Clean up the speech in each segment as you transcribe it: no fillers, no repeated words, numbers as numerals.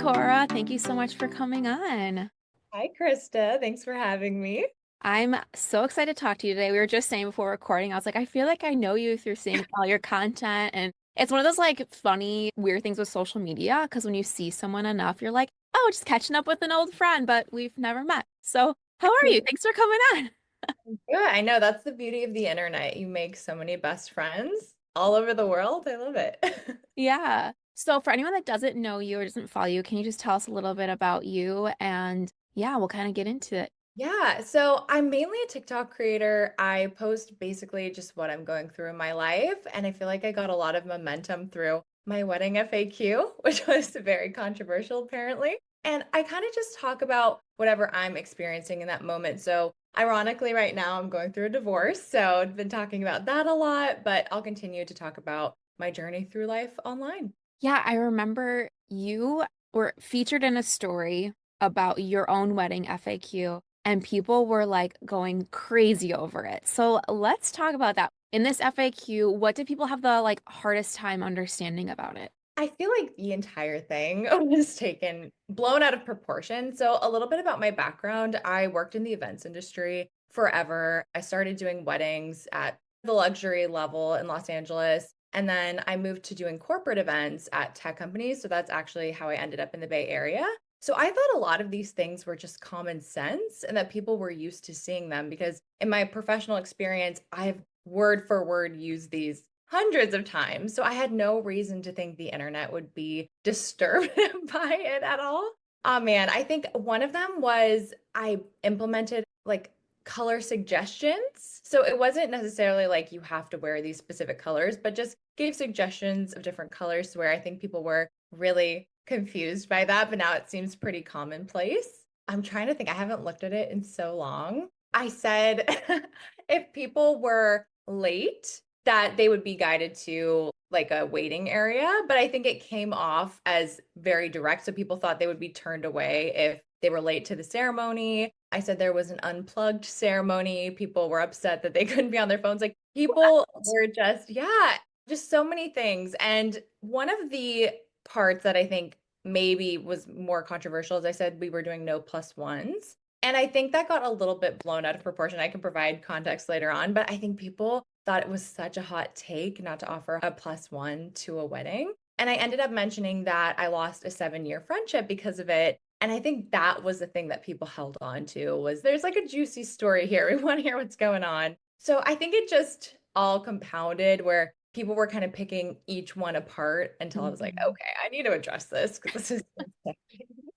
Cora. Thank you so much for coming on. Hi, Christa. Thanks for having me. I'm so excited to talk to you today. We were just saying before recording, I was like, I feel like I know you through seeing all your content. And it's one of those like funny, weird things with social media because when you see someone enough, you're like, oh, just catching up with an old friend, but we've never met. So, how are you? Thanks for coming on. Yeah, I know that's the beauty of the internet. You make so many best friends all over the world. I love it. Yeah. So, for anyone that doesn't know you or doesn't follow you, can you just tell us a little bit about you? And yeah, we'll kind of get into it. Yeah, so I'm mainly a TikTok creator. I post basically just what I'm going through in my life, and I feel like I got a lot of momentum through my wedding FAQ, which was very controversial apparently. And I kind of just talk about whatever I'm experiencing in that moment. So, ironically, right now I'm going through a divorce, so I've been talking about that a lot, but I'll continue to talk about my journey through life online. Yeah, I remember you were featured in a story about your own wedding FAQ, and people were like going crazy over it. So let's talk about that. In this FAQ, what did people have the like hardest time understanding about it? I feel like the entire thing was taken, blown out of proportion. So, a little bit about my background. I worked in the events industry forever. I started doing weddings at the luxury level in Los Angeles. And then I moved to doing corporate events at tech companies. So, that's actually how I ended up in the Bay Area. So, I thought a lot of these things were just common sense and that people were used to seeing them because in my professional experience, I've word for word used these hundreds of times. So I had no reason to think the internet would be disturbed by it at all. Oh man, I think one of them was I implemented like color suggestions. So it wasn't necessarily like you have to wear these specific colors, but just gave suggestions of different colors to where I think people were really confused by that, but now it seems pretty commonplace. I'm trying to think, I haven't looked at it in so long. I said if people were late, that they would be guided to like a waiting area, but I think it came off as very direct. So people thought they would be turned away if they were late to the ceremony. I said there was an unplugged ceremony. People were upset that they couldn't be on their phones. Like people were just, yeah, just so many things. And one of the parts that I think maybe was more controversial, as I said, we were doing no plus ones. And I think that got a little bit blown out of proportion. I can provide context later on, but I think people thought it was such a hot take not to offer a plus one to a wedding. And I ended up mentioning that I lost a 7-year friendship because of it. And I think that was the thing that people held on to was there's like a juicy story here. We want to hear what's going on. So I think it just all compounded where people were kind of picking each one apart until I was like, Mhm. okay, I need to address this because this is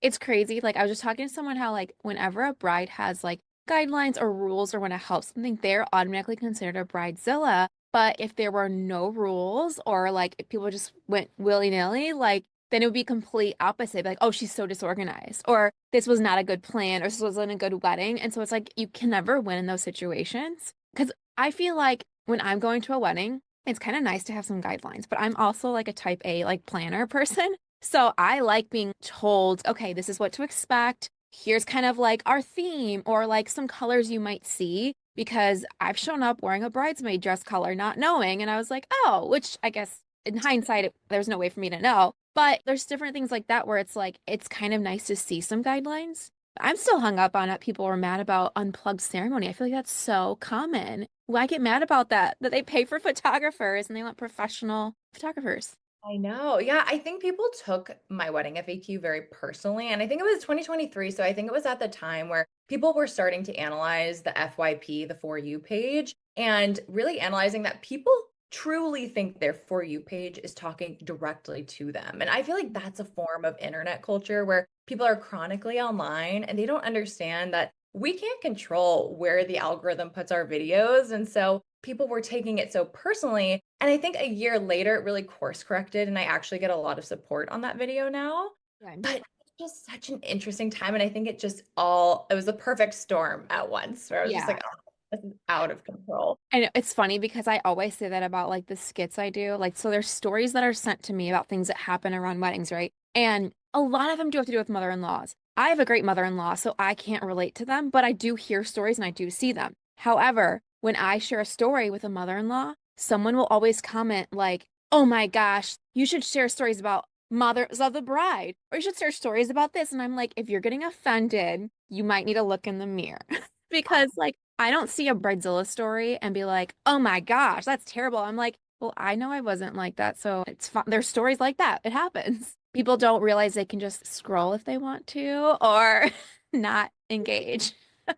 It's crazy. Like I was just talking to someone how like whenever a bride has like guidelines or rules or when it helps something, they're automatically considered a bridezilla. But if there were no rules or like if people just went willy-nilly, like then it would be complete opposite. Like, oh, she's so disorganized, or this was not a good plan, or this wasn't a good wedding. And so it's like you can never win in those situations. Because I feel like when I'm going to a wedding, it's kind of nice to have some guidelines, but I'm also like a type A like planner person. So I like being told, okay, this is what to expect. Here's kind of like our theme or like some colors you might see because I've shown up wearing a bridesmaid dress color not knowing. And I was like, oh, which I guess in hindsight, there's no way for me to know. But there's different things like that where it's like, it's kind of nice to see some guidelines. I'm still hung up on it. People were mad about unplugged ceremony. I feel like that's so common. Why get mad about that? That they pay for photographers and they want professional photographers. I know. Yeah, I think people took my wedding FAQ very personally. And I think it was 2023. So I think it was at the time where people were starting to analyze the FYP, the For You page, and really analyzing that people truly think their For You page is talking directly to them. And I feel like that's a form of internet culture where people are chronically online and they don't understand that we can't control where the algorithm puts our videos. And so people were taking it so personally. And I think a year later, it really course corrected, and I actually get a lot of support on that video now. Okay. But it's just such an interesting time. And I think it was the perfect storm at once where I was just Yeah. like, oh, this is out of control. And it's funny because I always say that about like the skits I do. Like, so there's stories that are sent to me about things that happen around weddings, right? And a lot of them do have to do with mother-in-laws. I have a great mother-in-law, so I can't relate to them, but I do hear stories and I do see them. However, when I share a story with a mother-in-law, someone will always comment like, "Oh my gosh, you should share stories about mothers of the bride, or you should search stories about this. And I'm like, if you're getting offended, you might need to look in the mirror because like I don't see a bridezilla story and be like, oh my gosh, that's terrible. I'm like, well, I know I wasn't like that, so it's fine. There's stories like that. It happens. People don't realize they can just scroll if they want to or not engage.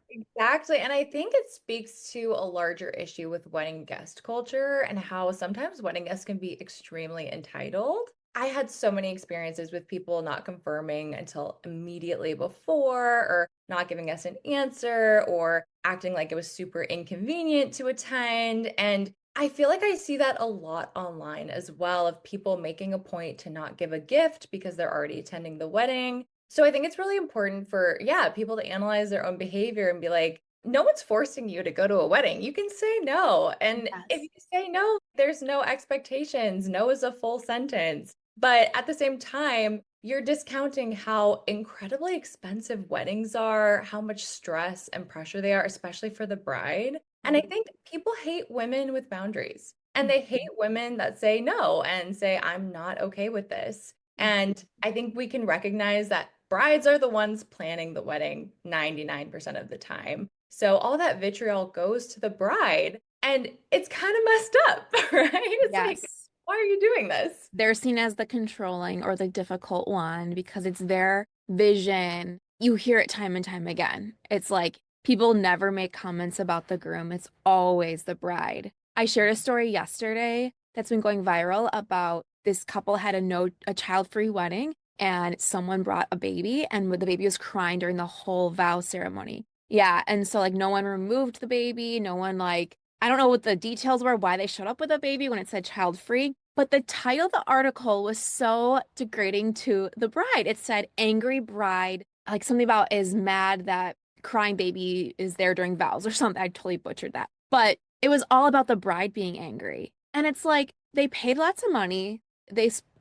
Exactly. And I think it speaks to a larger issue with wedding guest culture and how sometimes wedding guests can be extremely entitled. I had so many experiences with people not confirming until immediately before, or not giving us an answer, or acting like it was super inconvenient to attend. And I feel like I see that a lot online as well, of people making a point to not give a gift because they're already attending the wedding. So I think it's really important for, yeah, people to analyze their own behavior and be like, no one's forcing you to go to a wedding. You can say no. And if Yes. you say no, there's no expectations. No is a full sentence. But at the same time, you're discounting how incredibly expensive weddings are, how much stress and pressure they are, especially for the bride. And I think people hate women with boundaries, and they hate women that say no and say, I'm not okay with this. And I think we can recognize that brides are the ones planning the wedding 99% of the time. So all that vitriol goes to the bride, and it's kind of messed up, right? It's like, Yes. why are you doing this? They're seen as the controlling or the difficult one because it's their vision. You hear it time and time again. It's like people never make comments about the groom, it's always the bride. I shared a story yesterday that's been going viral about this couple had a child-free wedding and someone brought a baby and the baby was crying during the whole vow ceremony. Yeah, and so like no one removed the baby, no one like I don't know what the details were, why they showed up with a baby when it said child free, but the title of the article was so degrading to the bride. It said angry bride, like something about is mad that crying baby is there during vows or something. I totally butchered that. But it was all about the bride being angry. And it's like they paid lots of money.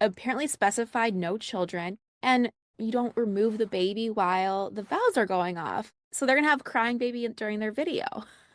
Apparently specified no children, and you don't remove the baby while the vows are going off. So they're gonna have crying baby during their video.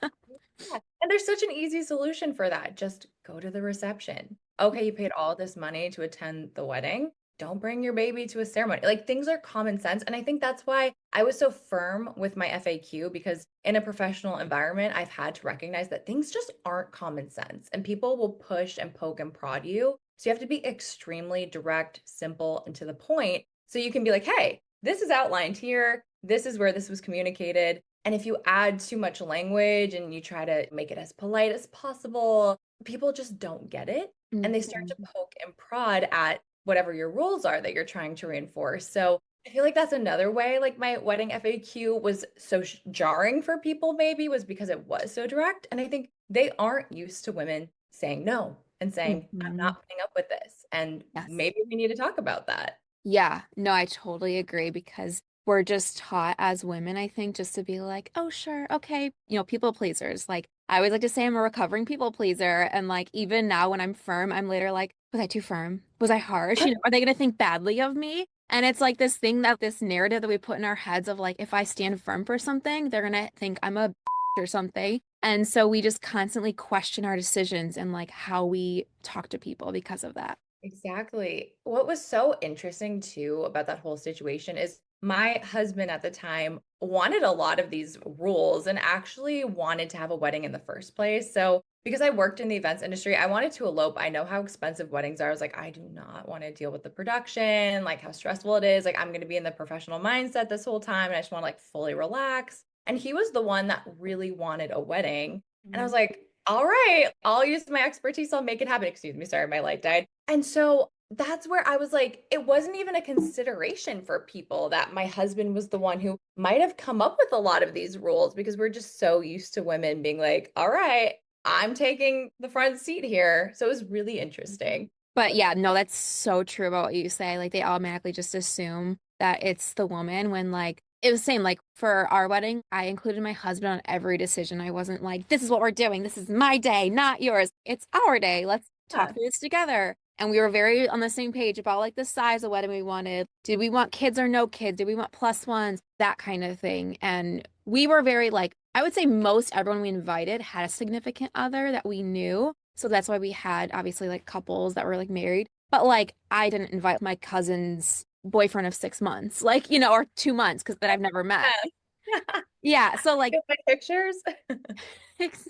Yeah. And there's such an easy solution for that. Just go to the reception. Okay, you paid all this money to attend the wedding. Don't bring your baby to a ceremony. Like, things are common sense. And I think that's why I was so firm with my FAQ, because in a professional environment, I've had to recognize that things just aren't common sense and people will push and poke and prod you. So you have to be extremely direct, simple, and to the point. So you can be like, hey, this is outlined here. This is where this was communicated. And if you add too much language and you try to make it as polite as possible, people just don't get it. And they start to Mhm. poke and prod at whatever your rules are that you're trying to reinforce. So I feel like that's another way, like my wedding FAQ was so jarring for people, maybe was because it was so direct. And I think they aren't used to women saying no and saying, I'm Mhm. not putting up with this. And Yes. maybe we need to talk about that. Yeah, no, I totally agree because we're just taught as women, I think, just to be like, oh, sure, okay, people pleasers. Like, I always like to say I'm a recovering people pleaser. And like, even now when I'm firm, I'm later like, was I too firm? Was I harsh? Are they going to think badly of me? And it's like this thing that this narrative that we put in our heads of like, if I stand firm for something, they're going to think I'm a or something. And so we just constantly question our decisions and like how we talk to people because of that. Exactly. What was so interesting too about that whole situation is my husband at the time wanted a lot of these rules and actually wanted to have a wedding in the first place. So, because I worked in the events industry, I wanted to elope. I know how expensive weddings are. I was like, I do not want to deal with the production, like how stressful it is. Like, I'm going to be in the professional mindset this whole time and I just want to like fully relax. And he was the one that really wanted a wedding. And I was like, all right, I'll use my expertise. I'll make it happen. Excuse me. Sorry, my light died. And so that's where I was like, it wasn't even a consideration for people that my husband was the one who might have come up with a lot of these rules, because we're just so used to women being like, all right, I'm taking the front seat here. So it was really interesting. But yeah, no, that's so true about what you say. Like they automatically just assume that it's the woman when like it was the same like for our wedding, I included my husband on every decision. I wasn't like, this is what we're doing. This is my day, not yours. It's our day. Let's talk Yeah, through this together. And we were very on the same page about like the size of wedding we wanted. Did we want kids or no kids? Did we want plus ones? That kind of thing. And we were very like, I would say most everyone we invited had a significant other that we knew. So that's why we had obviously like couples that were like married. but like I didn't invite my cousin's boyfriend of 6 months, like, or 2 months because that I've never met. Yeah. Yeah. So like, Get my pictures.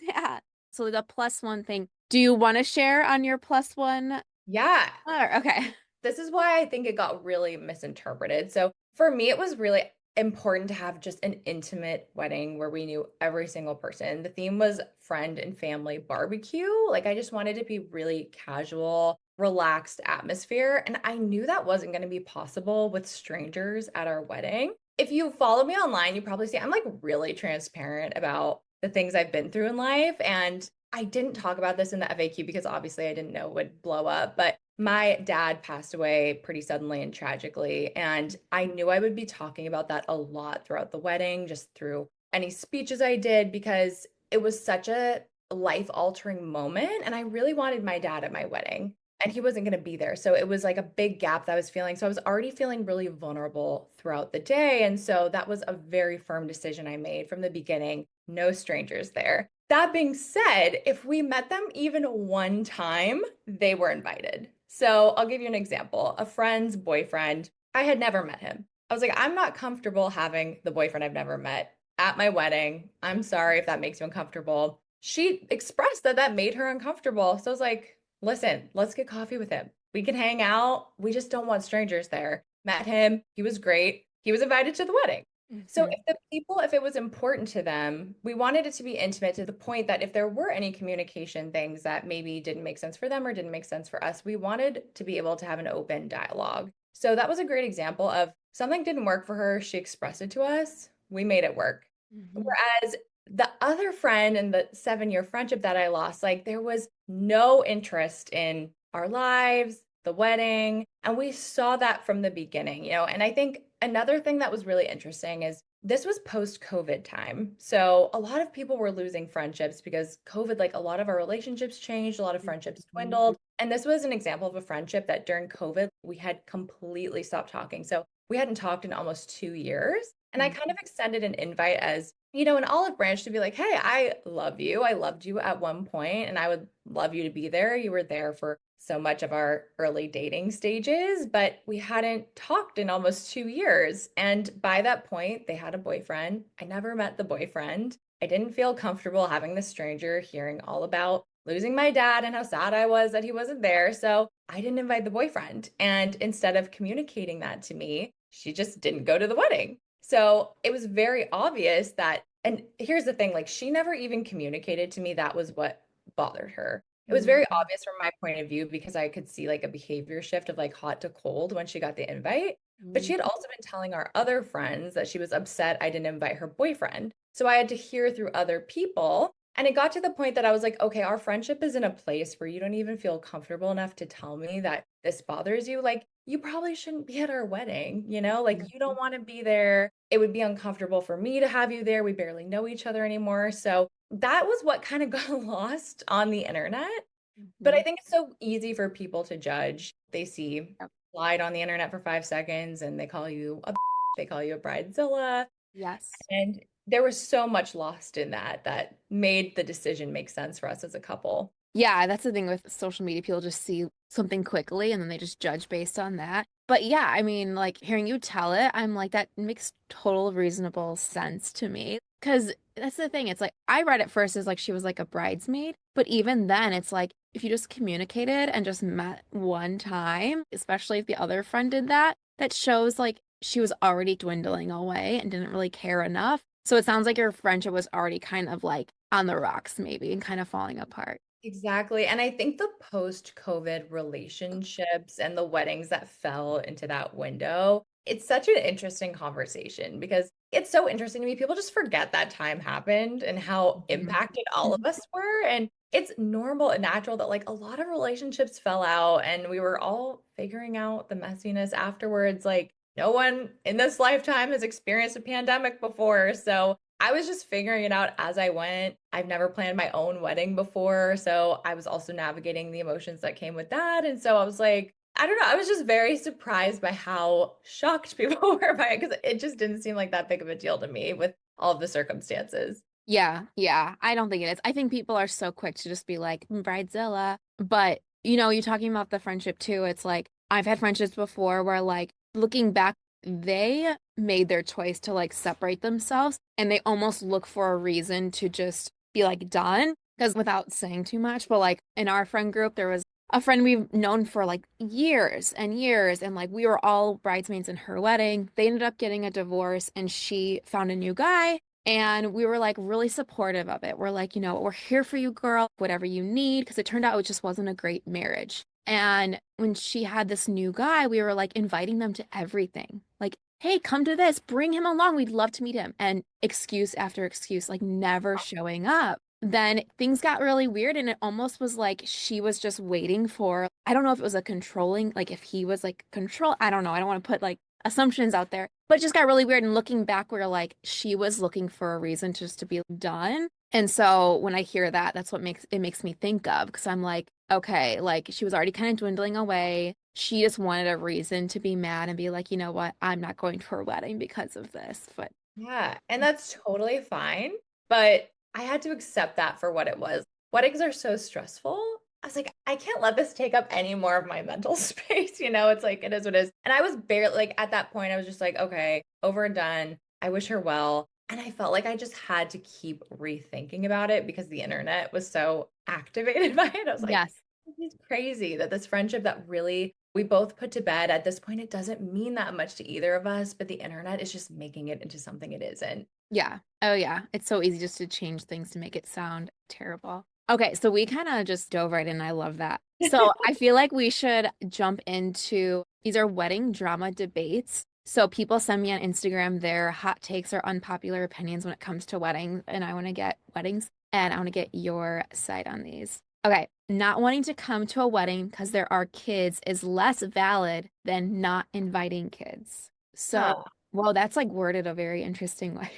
yeah. So the plus one thing. Do you want to share on your plus one? Yeah. Okay. This is why I think it got really misinterpreted. So for me, it was really important to have just an intimate wedding where we knew every single person. The theme was friend and family barbecue. Like I just wanted to be really casual, relaxed atmosphere. And I knew that wasn't going to be possible with strangers at our wedding. If you follow me online, you probably see I'm like really transparent about the things I've been through in life. And I didn't talk about this in the FAQ because obviously I didn't know it would blow up, but my dad passed away pretty suddenly and tragically, and I knew I would be talking about that a lot throughout the wedding, just through any speeches I did, because it was such a life-altering moment, and I really wanted my dad at my wedding, and he wasn't going to be there. So it was like a big gap that I was feeling. So I was already feeling really vulnerable throughout the day, and so that was a very firm decision I made from the beginning. No strangers there. That being said, if we met them even one time, they were invited. So I'll give you an example. A friend's boyfriend, I had never met him. I was like, I'm not comfortable having the boyfriend I've never met at my wedding. I'm sorry if that makes you uncomfortable. She expressed that that made her uncomfortable. So I was like, listen, let's get coffee with him. We can hang out. We just don't want strangers there. Met him. He was great. He was invited to the wedding. So Mhm. if the people, if it was important to them, we wanted it to be intimate to the point that if there were any communication things that maybe didn't make sense for them or didn't make sense for us, we wanted to be able to have an open dialogue. So that was a great example of something didn't work for her. She expressed it to us. We made it work. Mhm. Whereas the other friend and the 7 year friendship that I lost, like there was no interest in our lives, the wedding. And we saw that from the beginning, and I think another thing that was really interesting is this was post COVID time. So a lot of people were losing friendships because COVID, like a lot of our relationships changed, a lot of friendships Mhm. dwindled. And this was an example of a friendship that during COVID, we had completely stopped talking. So we hadn't talked in almost 2 years. And I kind of extended an invite as, an olive branch to be like, hey, I love you. I loved you at one point, and I would love you to be there. You were there for so much of our early dating stages, but we hadn't talked in almost 2 years. And by that point, they had a boyfriend. I never met the boyfriend. I didn't feel comfortable having the stranger hearing all about losing my dad and how sad I was that he wasn't there. So I didn't invite the boyfriend. And instead of communicating that to me, she just didn't go to the wedding. So it was very obvious that, and here's the thing, like she never even communicated to me that was what bothered her. It was very Mhm. obvious from my point of view because I could see like a behavior shift of like hot to cold when she got the invite. But she Mhm. had also been telling our other friends that she was upset I didn't invite her boyfriend. So I had to hear through other people. And it got to the point that I was like, okay, our friendship is in a place where you don't even feel comfortable enough to tell me that this bothers you. Like, you probably shouldn't be at our wedding, like you don't want to be there. It would be uncomfortable for me to have you there. We barely know each other anymore. So that was what kind of got lost on the internet. But I Mhm. think it's so easy for people to judge. They see Yep. lied on the internet for 5 seconds and they call you a they call you a bridezilla. Yes. And there was so much lost in that made the decision make sense for us as a couple. Yeah, that's the thing with social media. People just see something quickly and then they just judge based on that. But yeah, I mean, like hearing you tell it, I'm like, that makes total reasonable sense to me. Because that's the thing. It's like, I read it first as like she was like a bridesmaid. But even then, it's like, if you just communicated and just met one time, especially if the other friend did that, that shows like she was already dwindling away and didn't really care enough. So it sounds like your friendship was already kind of like on the rocks, maybe, and kind of falling apart. Exactly. And I think the post-COVID relationships and the weddings that fell into that window, it's such an interesting conversation because it's so interesting to me. People just forget that time happened and how Mhm. impacted all of us were. And it's normal and natural that like a lot of relationships fell out and we were all figuring out the messiness afterwards. Like no one in this lifetime has experienced a pandemic before. So I was just figuring it out as I went. I've never planned my own wedding before, so I was also navigating the emotions that came with that. And so I was like, I don't know, I was just very surprised by how shocked people were by it because it just didn't seem like that big of a deal to me with all of the circumstances. Yeah, yeah. I don't think it is. I think people are so quick to just be like, bridezilla. But you're talking about the friendship too. It's like I've had friendships before where like looking back, they made their choice to like separate themselves and they almost look for a reason to just be like done. Because without saying too much, but like in our friend group, there was a friend we've known for like years and years, and like we were all bridesmaids in her wedding. They ended up getting a divorce and she found a new guy. And we were like really supportive of it. We're like, we're here for you, girl, whatever you need. Because it turned out it just wasn't a great marriage. And when she had this new guy, we were like inviting them to everything. Like, hey, come to this, bring him along. We'd love to meet him. And excuse after excuse, like never showing up. Then things got really weird. And it almost was like she was just waiting for, I don't know if it was a controlling, like if he was like control, I don't know. I don't want to put like assumptions out there, but it just got really weird. And looking back, we're like, she was looking for a reason just to be done. And so when I hear that, that's what makes me think of, because I'm like, okay, like she was already kind of dwindling away. She just wanted a reason to be mad and be like, you know what, I'm not going to her wedding because of this. But Yeah, and that's totally fine. But I had to accept that for what it was. Weddings are so stressful. I was like, I can't let this take up any more of my mental space. It's like, it is what it is. And I was barely like at that point, I was just like, okay, over and done. I wish her well. And I felt like I just had to keep rethinking about it because the internet was so activated by it. I was like, yes. this is crazy that this friendship that really we both put to bed at this point, it doesn't mean that much to either of us, but the internet is just making it into something it isn't. Yeah. Oh, yeah. It's so easy just to change things to make it sound terrible. Okay, so we kind of just dove right in. I love that. So I feel like we should jump into these are wedding drama debates. So people send me on Instagram their hot takes or unpopular opinions when it comes to weddings, and I want to get weddings, and I want to get your side on these. Okay, not wanting to come to a wedding because there are kids is less valid than not inviting kids. So, Huh. well, that's like worded a very interesting way.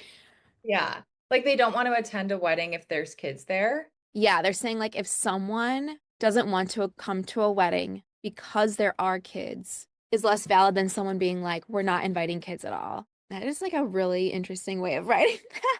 Yeah. Like they don't want to attend a wedding if there's kids there. Yeah, they're saying like if someone doesn't want to come to a wedding because there are kids is less valid than someone being like, we're not inviting kids at all. That is like a really interesting way of writing that.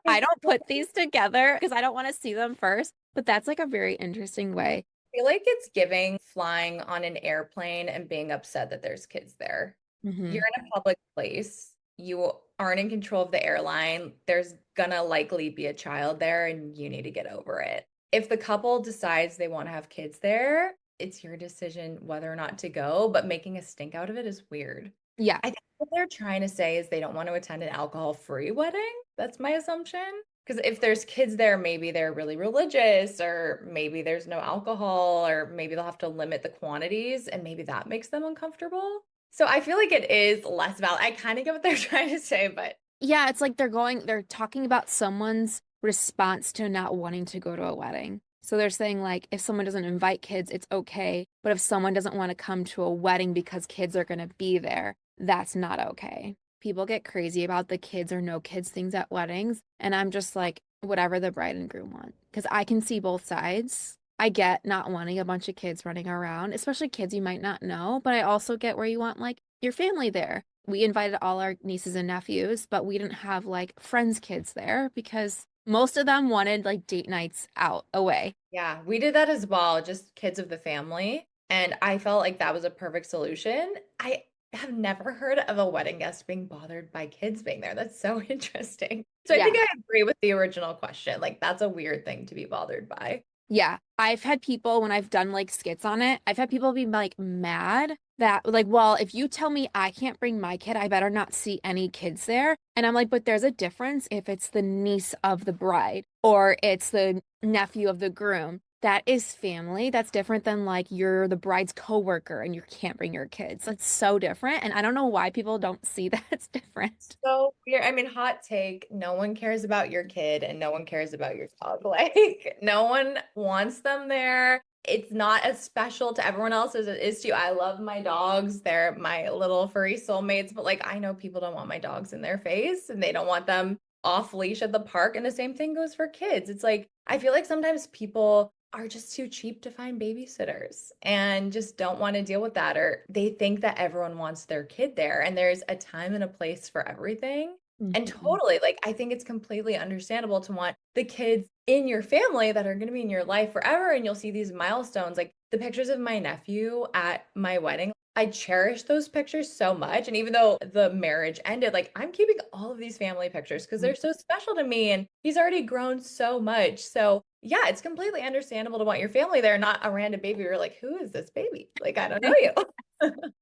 I I don't put these together because I don't want to see them first, but that's like a very interesting way. feel like it's giving flying on an airplane and being upset that there's kids there. You're Hmm. in a public place. You aren't in control of the airline. There's gonna likely be a child there and you need to get over it. If the couple decides they want to have kids there, it's your decision whether or not to go, but making a stink out of it is weird. Yeah. I think what they're trying to say is they don't want to attend an alcohol-free wedding. That's my assumption. Because if there's kids there, maybe they're really religious, or maybe there's no alcohol, or maybe they'll have to limit the quantities, and maybe that makes them uncomfortable. So I feel like it is less valid. I kind of get what they're trying to say, but Yeah, it's like they're talking about someone's response to not wanting to go to a wedding. So they're saying like if someone doesn't invite kids, it's okay. But if someone doesn't want to come to a wedding because kids are going to be there, that's not okay. People get crazy about the kids or no kids things at weddings, and I'm just like whatever the bride and groom want because I can see both sides. I get not wanting a bunch of kids running around, especially kids you might not know, but I also get where you want like your family there. We invited all our nieces and nephews, but we didn't have like friends' kids there because most of them wanted like date nights out away. yeah, we did that as well, just kids of the family. And I felt like that was a perfect solution. I have never heard of a wedding guest being bothered by kids being there. That's so interesting. So I Yeah. think I agree with the original question. Like, that's a weird thing to be bothered by. Yeah. I've had people when I've done like skits on it, I've had people be like mad that like, well, if you tell me I can't bring my kid, I better not see any kids there. And I'm like, but there's a difference if it's the niece of the bride or it's the nephew of the groom. That is family. That's different than like you're the bride's coworker and you can't bring your kids. That's so different. And I don't know why people don't see that it's different. So weird. I mean, hot take, no one cares about your kid and no one cares about your dog. Like, no one wants them there. It's not as special to everyone else as it is to you. I love my dogs. They're my little furry soulmates, but like I know people don't want my dogs in their face and they don't want them off leash at the park. And the same thing goes for kids. It's like I feel like sometimes people are just too cheap to find babysitters and just don't want to deal with that, or they think that everyone wants their kid there and there's a time and a place for everything. And Mhm. totally, like, I think it's completely understandable to want the kids in your family that are gonna be in your life forever, and you'll see these milestones, like, the pictures of my nephew at my wedding, I cherish those pictures so much, and even though the marriage ended, like, I'm keeping all of these family pictures because 'cause they're so special to me, and he's already grown so much, so, yeah, it's completely understandable to want your family there, not a random baby. You're like, "Who is this baby? Like, I don't know you."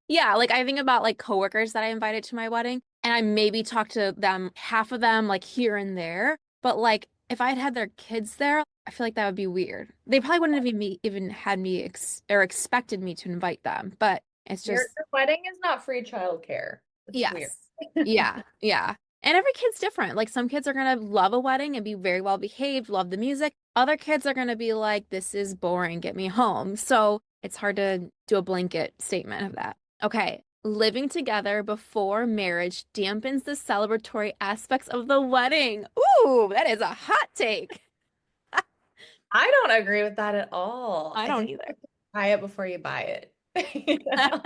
Yeah, like I think about like coworkers that I invited to my wedding, and I maybe talked to them, half of them like here and there, but like if I had had their kids there, I feel like that would be weird. They probably wouldn't have even had me or expected me to invite them, but it's just Your wedding is not free childcare. It's weird. yes. Yeah, yeah. And every kid's different. Like some kids are gonna love a wedding and be very well behaved, love the music. Other kids are gonna be like, this is boring, get me home. So it's hard to do a blanket statement of that. Okay. Living together before marriage dampens the celebratory aspects of the wedding. Ooh, that is a hot take. I don't agree with that at all. I I don't think either. you have to try it before you buy it. You know?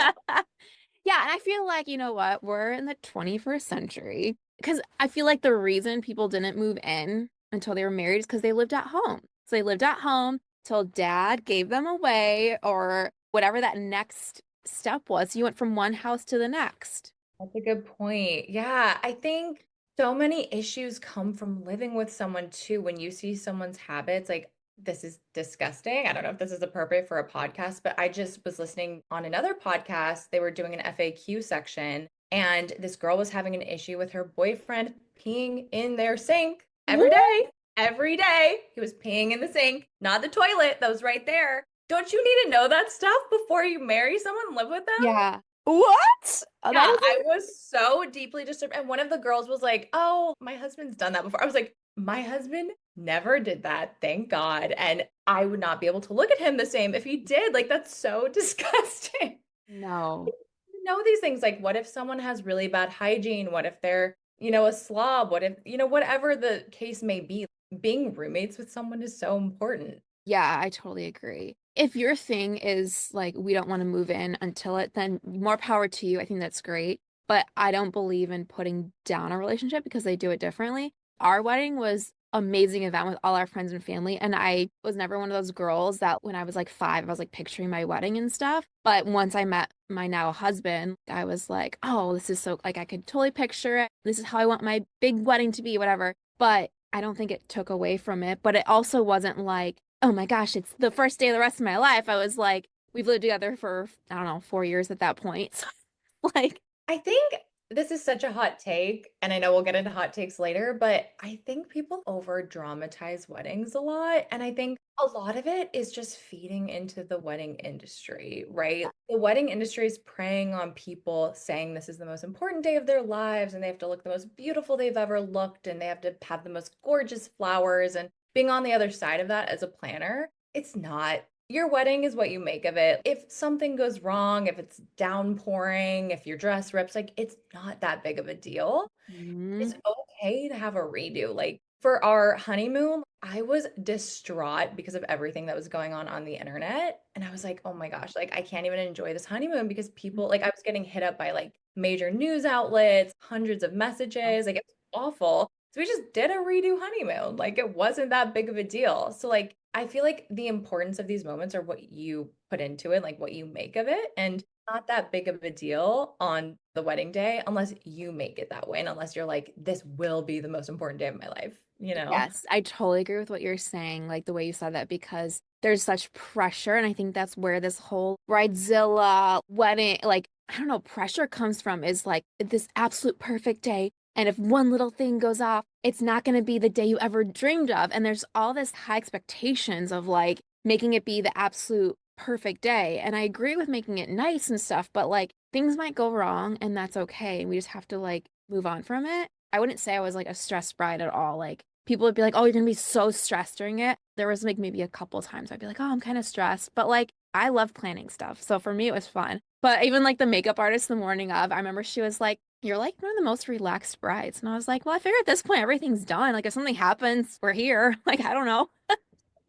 Yeah, and I feel like, you know what? We're in the 21st century because I feel like the reason people didn't move in until they were married is because they lived at home. So they lived at home till dad gave them away or whatever that next step was. You went from one house to the next. That's a good point. Yeah, I think so many issues come from living with someone too. When you see someone's habits, like this is disgusting. I don't know if this is appropriate for a podcast, but I just was listening on another podcast. They were doing an FAQ section, and this girl was having an issue with her boyfriend peeing in their sink every What? day. Every day, he was peeing in the sink, not the toilet that was right there. Don't you need to know that stuff before you marry someone and live with them? Yeah. What? Oh, that Yeah, is I was so deeply disturbed. And one of the girls was like, "Oh, my husband's done that before." I was like, "My husband never did that, thank God." And I would not be able to look at him the same if he did. Like, that's so disgusting. no. You know these things. Like, what if someone has really bad hygiene? What if they're, a slob? What if, whatever the case may be, being roommates with someone is so important. Yeah, I totally agree. If your thing is like, we don't want to move in until it, then more power to you. I think that's great. But I don't believe in putting down a relationship because they do it differently. Our wedding was amazing event with all our friends and family. And I was never one of those girls that when I was like 5, I was like picturing my wedding and stuff. But once I met my now husband, I was like, oh, this is so like I could totally picture it. This is how I want my big wedding to be, whatever. But I don't think it took away from it. But it also wasn't like, oh my gosh, it's the first day of the rest of my life. I was like, we've lived together for, I don't know, 4 years at that point. So, like, I think this is such a hot take, and I know we'll get into hot takes later, but I think people over dramatize weddings a lot. And I think a lot of it is just feeding into the wedding industry, right? The wedding industry is preying on people saying this is the most important day of their lives, and they have to look the most beautiful they've ever looked, and they have to have the most gorgeous flowers. And being on the other side of that as a planner, it's not. Your wedding is what you make of it. If something goes wrong, if it's downpouring, if your dress rips, like it's not that big of a deal. It's mm, okay to have a redo. Like for our honeymoon, I was distraught because of everything that was going on the internet. And I was like, oh my gosh, like I can't even enjoy this honeymoon because people, like I was getting hit up by like major news outlets, hundreds of messages. Like it was awful. So we just did a redo honeymoon. Like it wasn't that big of a deal. So like I feel like the importance of these moments are what you put into it, like what you make of it. And not that big of a deal on the wedding day unless you make it that way and unless you're like, this will be the most important day of my life, you know? yes, I totally agree with what you're saying, like the way you said that, because there's such pressure. And I think that's where this whole bridezilla wedding, like, I don't know, pressure comes from is like this absolute perfect day. And if one little thing goes off, it's not going to be the day you ever dreamed of. And there's all this high expectations of like making it be the absolute perfect day. And I agree with making it nice and stuff, but like things might go wrong and that's okay. And we just have to like move on from it. I wouldn't say I was like a stressed bride at all. Like people would be like, "Oh, you're gonna be so stressed during it." There was like maybe a couple times I'd be like, "Oh, I'm kind of stressed," but like I love planning stuff, so for me it was fun. But even like the makeup artist the morning of, I remember she was like, "You're like one of the most relaxed brides," and I was like, "Well, I figure at this point everything's done. Like if something happens, we're here." Like I don't know.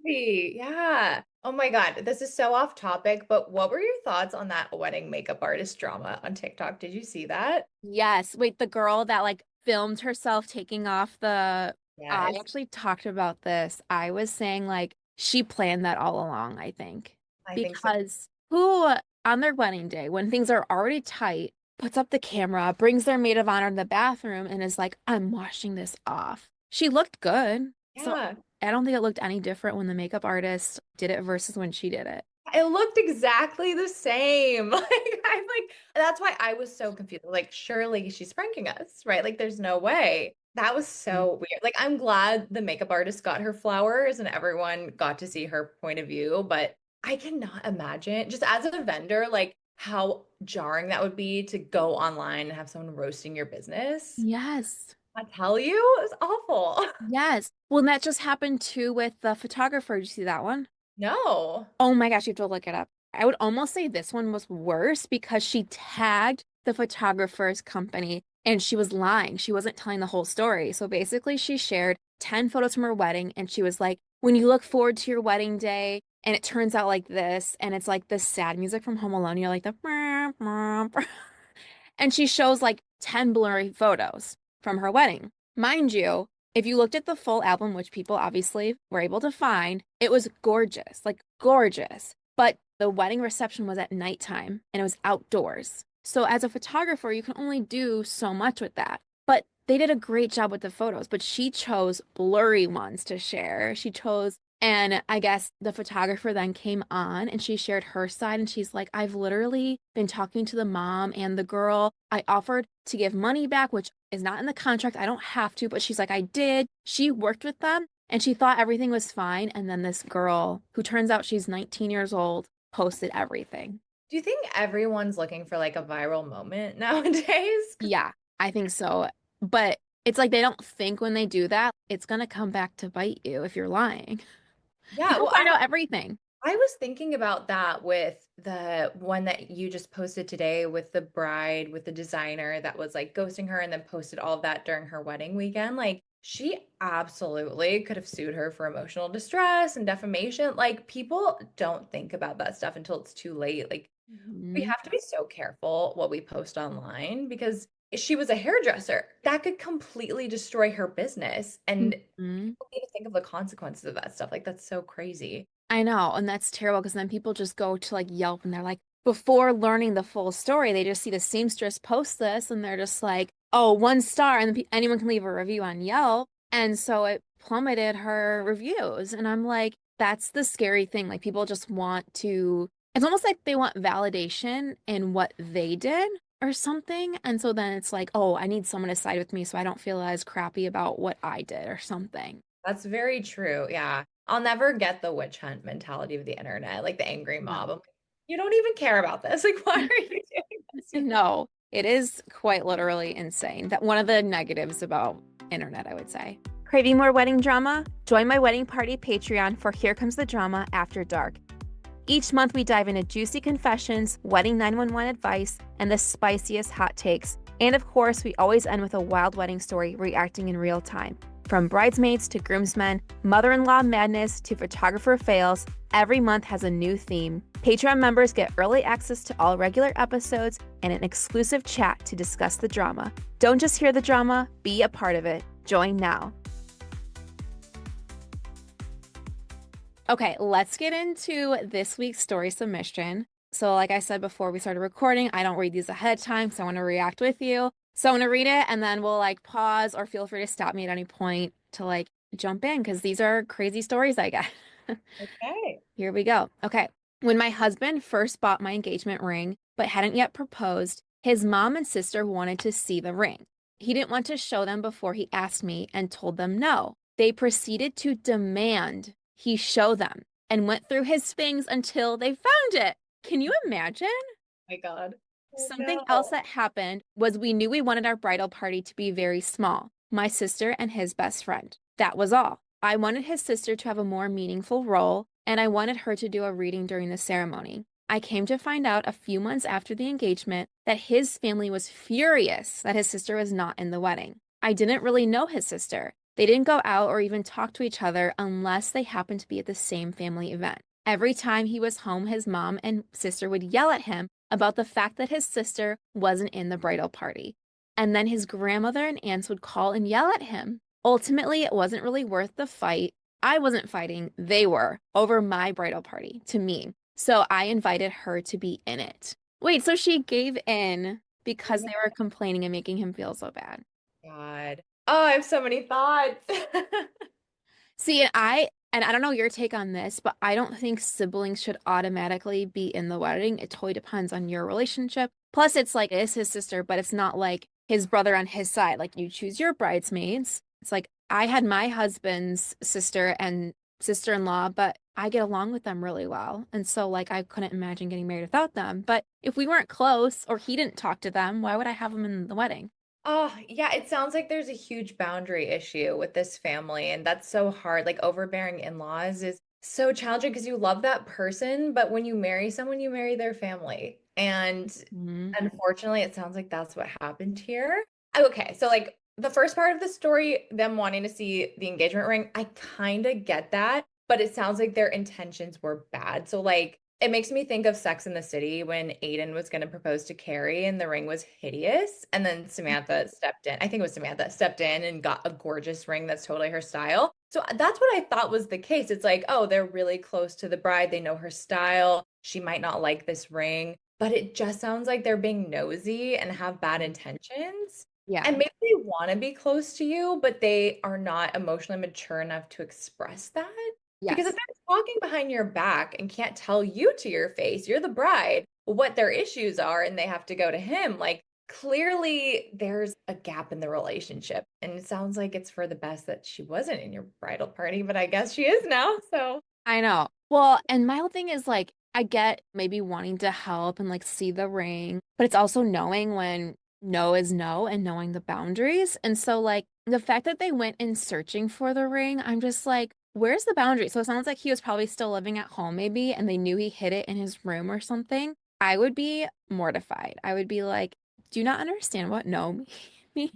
Yeah. Oh my God. This is so off topic, but what were your thoughts on that wedding makeup artist drama on TikTok? Did you see that? Yes. Wait, the girl that like filmed herself taking off I Yes, actually talked about this. I was saying like she planned that all along, I think. I think so. Because who on their wedding day, when things are already tight, puts up the camera, brings their maid of honor in the bathroom, and is like, I'm washing this off. She looked good. So Yeah. I don't think it looked any different when the makeup artist did it versus when she did it. It looked exactly the same. Like I'm like, that's why I was so confused. Like, surely she's pranking us, right? Like, there's no way. That was Mm. so weird. Like, I'm glad the makeup artist got her flowers and everyone got to see her point of view, but I cannot imagine, just as a vendor, like how jarring that would be to go online and have someone roasting your business. Yes. I tell you, it was awful. Yes. Well, and that just happened too with the photographer. Did you see that one? No. Oh my gosh, you have to look it up. I would almost say this one was worse because she tagged the photographer's company and she was lying. She wasn't telling the whole story. So basically, she shared 10 photos from her wedding and she was like, when you look forward to your wedding day and it turns out like this, and it's like the sad music from Home Alone, you're like the and she shows like 10 blurry photos from her wedding. Mind you, if you looked at the full album, which people obviously were able to find, it was gorgeous, like gorgeous. But the wedding reception was at nighttime and it was outdoors. So as a photographer, you can only do so much with that. But they did a great job with the photos, but she chose blurry ones to share. She chose, and I guess the photographer then came on and she shared her side. And she's like, I've literally been talking to the mom and the girl. I offered to give money back, which is not in the contract. I don't have to, but she's like, I did. She worked with them and she thought everything was fine. And then this girl, who turns out she's 19 years old, posted everything. Do you think everyone's looking for like a viral moment nowadays? 'Cause Yeah, I think so. But it's like they don't think when they do that, it's going to come back to bite you if you're lying. yeah, People well, find out everything. I was thinking about that with the one that you just posted today with the bride, with the designer that was like ghosting her and then posted all of that during her wedding weekend. Like, she absolutely could have sued her for emotional distress and defamation. Like, people don't think about that stuff until it's too late. Like, we Mhm. have to be so careful what we post online because she was a hairdresser. That could completely destroy her business. And Mhm. people need to think of the consequences of that stuff. Like, that's so crazy. I know, and that's terrible because then people just go to like Yelp and they're like, before learning the full story, they just see the seamstress post this and they're just like, oh, 1 star, and then anyone can leave a review on Yelp. And so it plummeted her reviews. And I'm like, that's the scary thing. Like people just want to, it's almost like they want validation in what they did or something. And so then it's like, oh, I need someone to side with me so I don't feel as crappy about what I did or something. That's very true. Yeah. I'll never get the witch hunt mentality of the internet, like the angry mob. I'm No. like, you don't even care about this. Like, why are you doing this? You know? No, it is quite literally insane. That one of the negatives about internet, I would say. Craving more wedding drama? Join my wedding party Patreon for Here Comes the Drama After Dark. Each month we dive into juicy confessions, wedding 911 advice, and the spiciest hot takes. And of course, we always end with a wild wedding story reacting in real time. From bridesmaids to groomsmen, mother-in-law madness to photographer fails, every month has a new theme. Patreon members get early access to all regular episodes and an exclusive chat to discuss the drama. Don't just hear the drama, be a part of it. Join now. Okay, let's get into this week's story submission. So, like I said before we started recording, I don't read these ahead of time, so I want to react with you. So, I'm going to read it and then we'll like pause or feel free to stop me at any point to like jump in because these are crazy stories I get. Okay. Here we go. Okay. When my husband first bought my engagement ring, but hadn't yet proposed, his mom and sister wanted to see the ring. He didn't want to show them before he asked me and told them no. They proceeded to demand he show them and went through his things until they found it. Can you imagine? My God. Oh Something else no. that happened was we knew we wanted our bridal party to be very small, my sister and his best friend. That was all. I wanted his sister to have a more meaningful role, and I wanted her to do a reading during the ceremony. I came to find out a few months after the engagement that his family was furious that his sister was not in the wedding. I didn't really know his sister. They didn't go out or even talk to each other unless they happened to be at the same family event. Every time he was home, his mom and sister would yell at him about the fact that his sister wasn't in the bridal party. And then his grandmother and aunts would call and yell at him. Ultimately, it wasn't really worth the fight. I wasn't fighting, they were over my bridal party to me. So I invited her to be in it. Wait, so she gave in because Yeah. they were complaining and making him feel so bad. God. Oh, I have so many thoughts. See, and I don't know your take on this, but I don't think siblings should automatically be in the wedding. It totally depends on your relationship. Plus, it's like it's his sister, but it's not like his brother on his side. Like you choose your bridesmaids. It's like I had my husband's sister and sister-in-law, but I get along with them really well. And so like I couldn't imagine getting married without them. But if we weren't close or he didn't talk to them, why would I have them in the wedding? Oh, yeah, it sounds like there's a huge boundary issue with this family, and that's so hard. Like overbearing in-laws is so challenging because you love that person, but when you marry someone, you marry their family. And Mhm. unfortunately, it sounds like that's what happened here. Okay, so like the first part of the story, them wanting to see the engagement ring, I kind of get that, but it sounds like their intentions were bad. So like it makes me think of Sex in the City when Aiden was going to propose to Carrie and the ring was hideous. And then Samantha stepped in. I think it was Samantha stepped in and got a gorgeous ring that's totally her style. So that's what I thought was the case. It's like, oh, they're really close to the bride. They know her style. She might not like this ring, but it just sounds like they're being nosy and have bad intentions. And Yeah. maybe they want to be close to you, but they are not emotionally mature enough to express that. Because if Yes. they're talking behind your back and can't tell you to your face, you're the bride, what their issues are, and they have to go to him, like clearly there's a gap in the relationship. And it sounds like it's for the best that she wasn't in your bridal party, but I guess she is now. So, I know. Well, and my whole thing is like, I get maybe wanting to help and like see the ring, but it's also knowing when no is no and knowing the boundaries. And so, like, the fact that they went in searching for the ring, I'm just like, where's the boundary? So it sounds like he was probably still living at home, maybe, and they knew he hid it in his room or something. I would be mortified. I would be like, do you not understand what no means?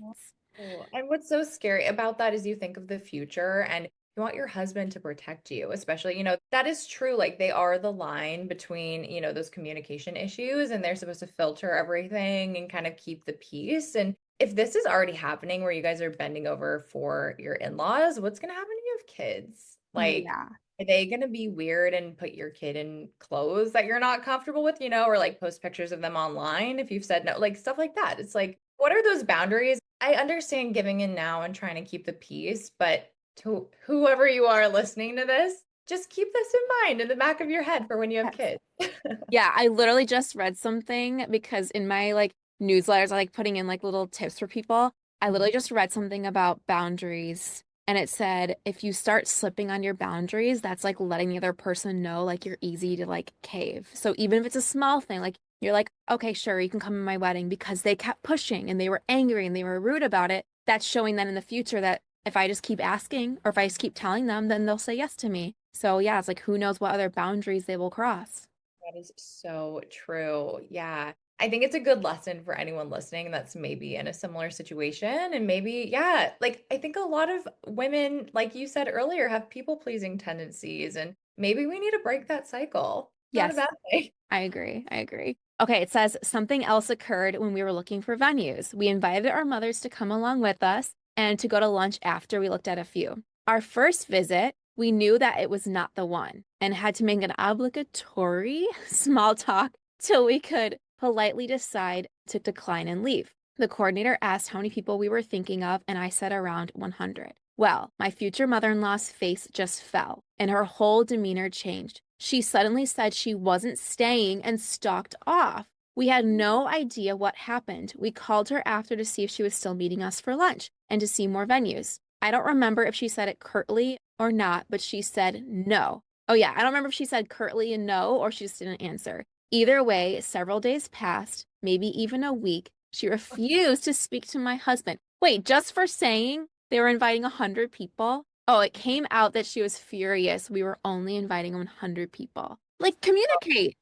oh, and what's so scary about that is you think of the future and you want your husband to protect you, especially, that is true. Like they are the line between, those communication issues and they're supposed to filter everything and kind of keep the peace. And if this is already happening where you guys are bending over for your in-laws, what's going to happen when you have kids? Like, Yeah. are they going to be weird and put your kid in clothes that you're not comfortable with, or like post pictures of them online if you've said no, like stuff like that? It's like, what are those boundaries? I understand giving in now and trying to keep the peace, but to whoever you are listening to this, just keep this in mind in the back of your head for when you have Yes. kids. Yeah, I literally just read something because in my like newsletters, I like putting in like little tips for people. I literally just read something about boundaries and it said if you start slipping on your boundaries, that's like letting the other person know like you're easy to like cave. So even if it's a small thing, like you're like, okay, sure, you can come to my wedding because they kept pushing and they were angry and they were rude about it. That's showing that in the future that if I just keep asking or if I just keep telling them, then they'll say yes to me. So yeah, it's like who knows what other boundaries they will cross. That is so true. Yeah. I think it's a good lesson for anyone listening that's maybe in a similar situation. And maybe, yeah, like I think a lot of women, like you said earlier, have people-pleasing tendencies. And maybe we need to break that cycle. Not a Yes, bad thing. I agree. I agree. Okay, it says something else occurred when we were looking for venues. We invited our mothers to come along with us and to go to lunch after we looked at a few. Our first visit, we knew that it was not the one and had to make an obligatory small talk till we could politely decide to decline and leave. The coordinator asked how many people we were thinking of, and I said around 100. Well, my future mother-in-law's face just fell, and her whole demeanor changed. She suddenly said she wasn't staying and stalked off. We had no idea what happened. We called her after to see if she was still meeting us for lunch and to see more venues. I don't remember if she said it curtly or not, but she said no. Oh, yeah, I don't remember if she said curtly and no or she just didn't answer. Either way, several days passed, maybe even a week. She refused to speak to my husband. Wait, just for saying they were inviting 100 people? Oh, it came out that she was furious. We were only inviting 100 people. Like, communicate.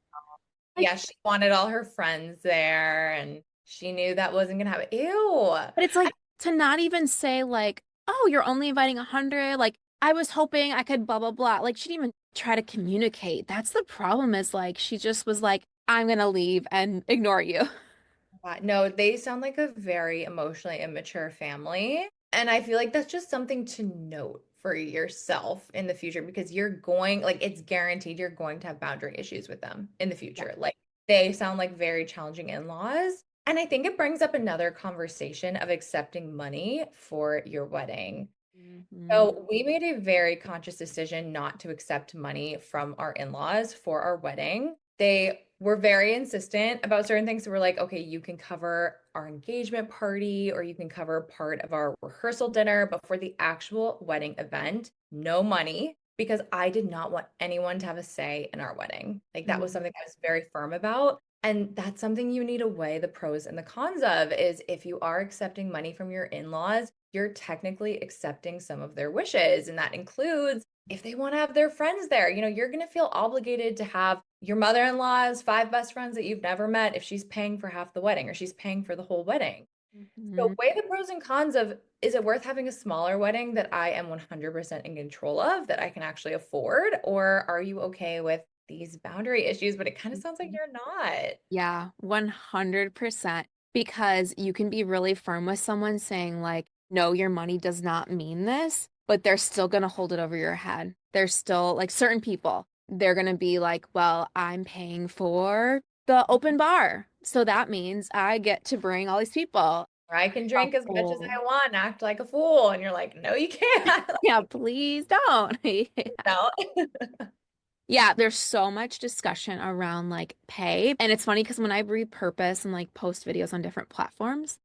Like, Yeah, she wanted all her friends there and she knew that wasn't gonna happen. Ew. but it's like to not even say, like, oh, you're only inviting 100. Like, I was hoping I could blah, blah, blah. Like, she didn't even try to communicate. That's the problem is like, she just was like, I'm gonna leave and ignore you. No, they sound like a very emotionally immature family. And I feel like that's just something to note for yourself in the future because you're going, like, it's guaranteed you're going to have boundary issues with them in the Yeah. future. Like, they sound like very challenging in-laws. And I think it brings up another conversation of accepting money for your wedding. Mhm. So we made a very conscious decision not to accept money from our in-laws for our wedding. They were very insistent about certain things. So we're like, okay, you can cover our engagement party or you can cover part of our rehearsal dinner, but for the actual wedding event, no money because I did not want anyone to have a say in our wedding. Like that was Mhm. something I was very firm about. And that's something you need to weigh the pros and the cons of is if you are accepting money from your in-laws, you're technically accepting some of their wishes. And that includes if they want to have their friends there, you're going to feel obligated to have your mother-in-law's five best friends that you've never met if she's paying for half the wedding or she's paying for the whole wedding. So Mhm. weigh the pros and cons of is it worth having a smaller wedding that I am 100% in control of that I can actually afford? Or are you okay with these boundary issues? But it kind of sounds like Mhm. you're not. Yeah, 100%. Because you can be really firm with someone saying, like, no, your money does not mean this, but they're still going to hold it over your head. They're still like certain people, they're going to be like, well, I'm paying for the open bar. So that means I get to bring all these people. Or I can A drink as much as whole. I want and act like a fool. And you're like, no, you can't. Yeah, please don't. No. Yeah, there's so much discussion around like pay. And it's funny because when I repurpose and like post videos on different platforms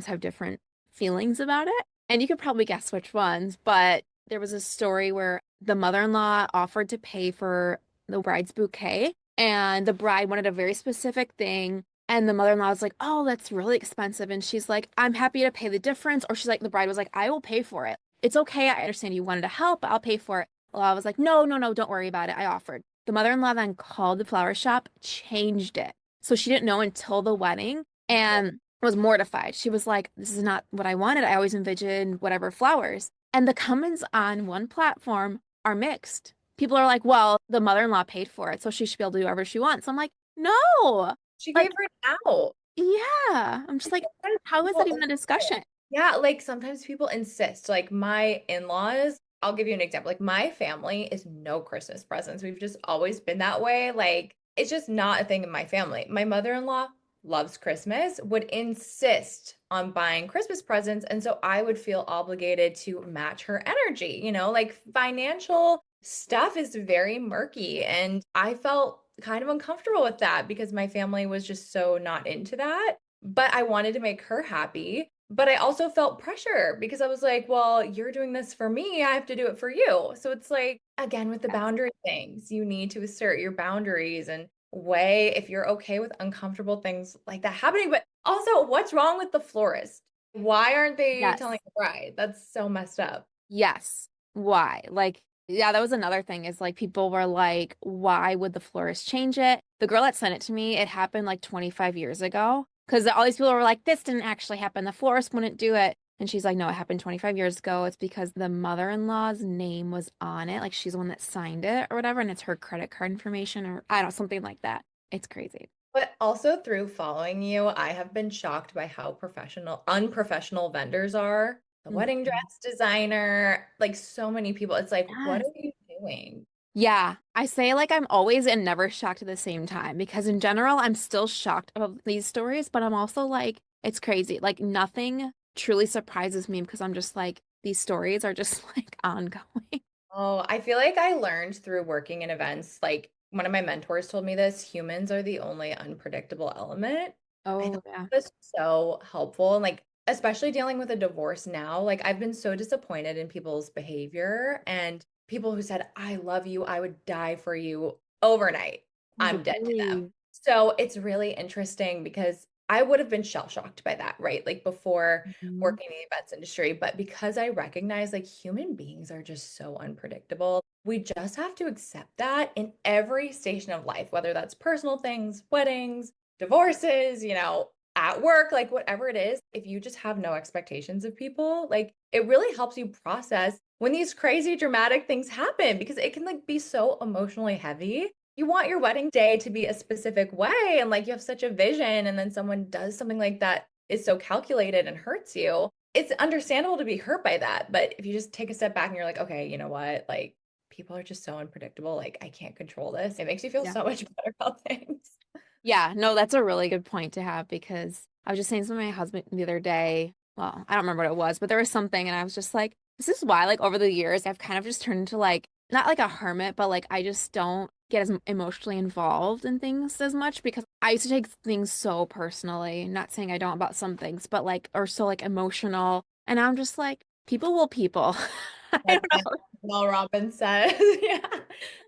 have different feelings about it. And you could probably guess which ones, but there was a story where the mother-in-law offered to pay for the bride's bouquet, and the bride wanted a very specific thing. And the mother-in-law was like, oh, that's really expensive. And she's like, I'm happy to pay the difference. Or she's like, the bride was like, I will pay for it. It's okay. I understand you wanted to help, but I'll pay for it. Well, I was like, no, no, no, don't worry about it. I offered. The mother-in-law then called the flower shop, changed it. So she didn't know until the wedding and was mortified. She was like, this is not what I wanted. I always envisioned whatever flowers. And the comments on one platform are mixed. People are like, well, the mother-in-law paid for it, so she should be able to do whatever she wants. I'm like, no. She gave Like, her an out. yeah. I'm just like, Sometimes how is that people even a discussion? Yeah, like sometimes people insist. Like my in-laws, I'll give you an example. Like my family is no Christmas presents. We've just always been that way. Like it's just not a thing in my family. My mother-in-law loves Christmas, would insist on buying Christmas presents. And so I would feel obligated to match her energy. Like financial stuff is very murky. And I felt kind of uncomfortable with that because my family was just so not into that. But I wanted to make her happy. But I also felt pressure because I was like, well, you're doing this for me. I have to do it for you. So it's like, again, with the Yes. boundary things, you need to assert your boundaries and weigh if you're okay with uncomfortable things like that happening. But also, what's wrong with the florist? Why aren't they telling Yes. the bride? That's so messed up. Yes. Why? Like, yeah, that was another thing is like people were like, why would the florist change it? The girl that sent it to me, it happened like 25 years ago. Because all these people were like, this didn't actually happen. The florist wouldn't do it. And she's like, no, it happened 25 years ago. It's because the mother-in-law's name was on it. Like she's the one that signed it or whatever. And it's her credit card information or I don't know, something like that. It's crazy. But also through following you, I have been shocked by how unprofessional vendors are. The wedding Mhm. dress designer, like so many people. It's like, what Yes. are you doing? Yeah, I say like I'm always and never shocked at the same time because in general, I'm still shocked of these stories, but I'm also like, it's crazy. Like nothing truly surprises me because I'm just like, these stories are just like ongoing. Oh, I feel like I learned through working in events, like one of my mentors told me this, humans are the only unpredictable element. I Oh, thought yeah. that was so helpful. And like, especially dealing with a divorce now, like I've been so disappointed in people's behavior and people who said, I love you, I would die for you overnight. I'm dead to them. Really? So it's really interesting because I would have been shell shocked by that, right? Like before Mhm. working in the events industry, but because I recognize like human beings are just so unpredictable, we just have to accept that in every station of life, whether that's personal things, weddings, divorces, at work, like whatever it is, if you just have no expectations of people, like it really helps you process when these crazy dramatic things happen because it can like be so emotionally heavy. you want your wedding day to be a specific way and like you have such a vision and then someone does something like that is so calculated and hurts you. It's understandable to be hurt by that, but if you just take a step back and you're like, okay, you know what? Like people are just so unpredictable. Like I can't control this. It makes you feel Yeah. so much better about things. Yeah, no, that's a really good point to have because I was just saying to my husband the other day. Well, I don't remember what it was, but there was something, and I was just like, this is why, like, over the years, I've kind of just turned into like, not like a hermit, but like, I just don't get as emotionally involved in things as much because I used to take things so personally. Not saying I don't about some things, but like, or so like emotional. And I'm just like, people will people. I That's don't it. know. Mel Robbins says, yeah.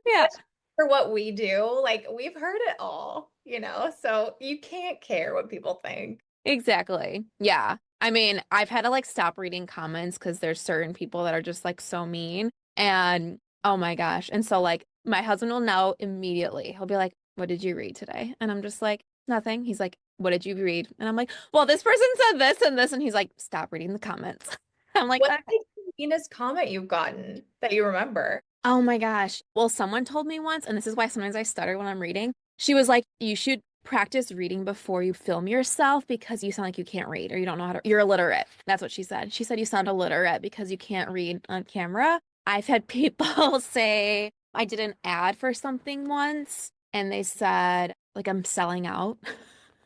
Yeah. Especially for what we do, like we've heard it all, you know, so you can't care what people think. Exactly. Yeah. I mean, I've had to like stop reading comments because there's certain people that are just like so mean. And oh my gosh. And so like my husband will know immediately. He'll be like, "What did you read today?" And I'm just like, "Nothing." He's like, "What did you read?" And I'm like, "Well, this person said this and this." And he's like, "Stop reading the comments." I'm like, What's "Okay." like the meanest comment you've gotten that you remember? Oh my gosh. Well, someone told me once, and this is why sometimes I stutter when I'm reading. She was like, you should practice reading before you film yourself because you sound like you can't read or you don't know how to, you're illiterate. That's what she said. She said you sound illiterate because you can't read on camera. I've had people say I did an ad for something once and they said, like, I'm selling out.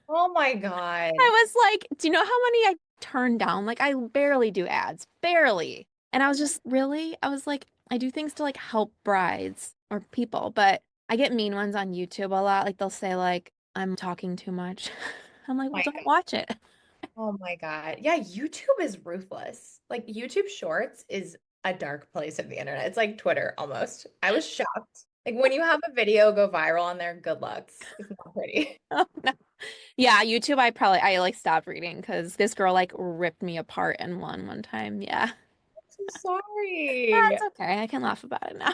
Oh my God. I was like, do you know how many I turned down? Like, I barely do ads, barely. And I was just, really? I was like, I do things to like help brides or people, but I get mean ones on YouTube a lot. Like, they'll say, like, I'm talking too much. I'm like, well, My don't God. watch it. Oh my God. Yeah, YouTube is ruthless. Like YouTube Shorts is a dark place of the internet. It's like Twitter almost. I was shocked. Like when you have a video go viral on there, good luck. It's not pretty. Oh, no. Yeah, YouTube, I like stopped reading because this girl like ripped me apart in one time. Yeah. I'm so sorry. That's okay. I can laugh about it now.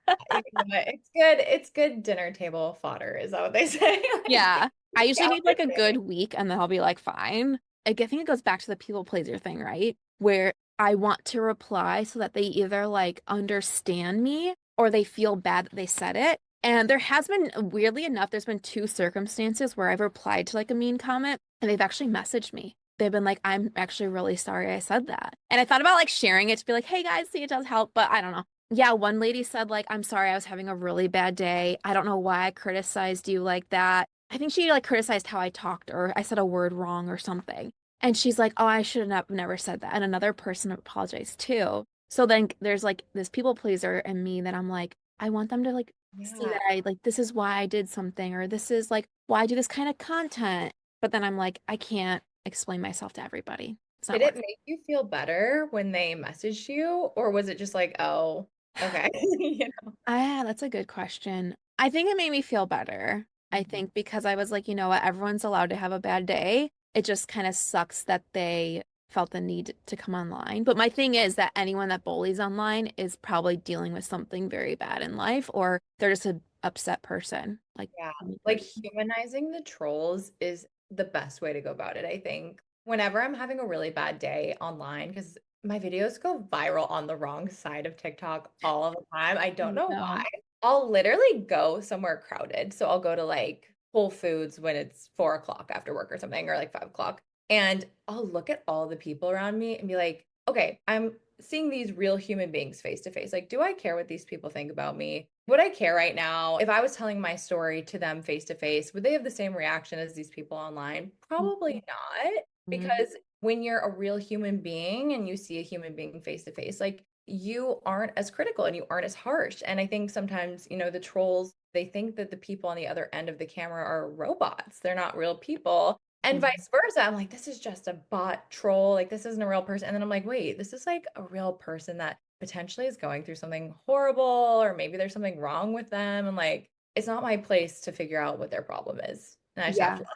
You know what? It's good. It's good dinner table fodder. Is that what they say? Like, Yeah. I usually yeah, need like a good week and then I'll be like, fine. Like, I think it goes back to the people pleaser thing, right? Where I want to reply so that they either like understand me or they feel bad that they said it. And there has been, weirdly enough, there's been two circumstances where I've replied to like a mean comment and they've actually messaged me. They've been like, I'm actually really sorry I said that. And I thought about like sharing it to be like, hey guys, see, it does help, but I don't know. Yeah, one lady said, like, I'm sorry, I was having a really bad day. I don't know why I criticized you like that. I think she like criticized how I talked or I said a word wrong or something. And she's like, oh, I should have never said that. And another person apologized too. So then there's like this people pleaser and me that I'm like, I want them to like see Yeah. that I like, this is why I did something or this is like why I do this kind of content. But then I'm like, I can't explain myself to everybody. It's not Did it worth make you feel better when they messaged you, or was it just like, oh, it. okay, you know? Ah, that's a good question. I think it made me feel better. I Mhm. think because I was like, you know what, everyone's allowed to have a bad day. It just kind of sucks that they felt the need to come online. But my thing is that anyone that bullies online is probably dealing with something very bad in life, or they're just an upset person, like Yeah, me like person. humanizing the trolls is the best way to go about it, I think. Whenever I'm having a really bad day online, because my videos go viral on the wrong side of TikTok all of the time. I don't Oh know why. no. I'll literally go somewhere crowded. So I'll go to like Whole Foods when it's 4 o'clock after work or something, or like 5 o'clock. And I'll look at all the people around me and be like, okay, I'm seeing these real human beings face to face. Like, do I care what these people think about me? Would I care right now? If I was telling my story to them face to face, would they have the same reaction as these people online? Probably not, Mhm. because when you're a real human being and you see a human being face to face, like you aren't as critical and you aren't as harsh. And I think sometimes, you know, the trolls, they think that the people on the other end of the camera are robots. They're not real people. And Mhm. vice versa. I'm like, this is just a bot troll. Like, this isn't a real person. And then I'm like, wait, this is like a real person that potentially is going through something horrible, or maybe there's something wrong with them. And like, it's not my place to figure out what their problem is. And I just have Yeah. to.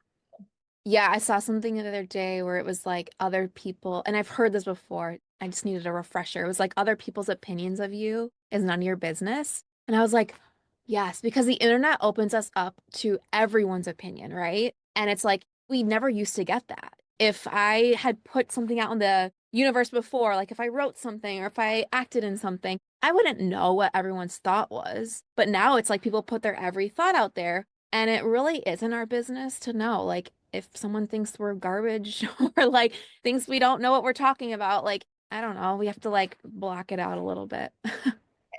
Yeah, I saw something the other day where it was like other people, and I've heard this before. I just needed a refresher. It was like other people's opinions of you is none of your business. And I was like, yes, because the internet opens us up to everyone's opinion, right? And it's like we never used to get that. If I had put something out in the universe before, like if I wrote something or if I acted in something, I wouldn't know what everyone's thought was. But now it's like people put their every thought out there, and it really isn't our business to know. Like, if someone thinks we're garbage or like thinks we don't know what we're talking about, like, I don't know, we have to like block it out a little bit.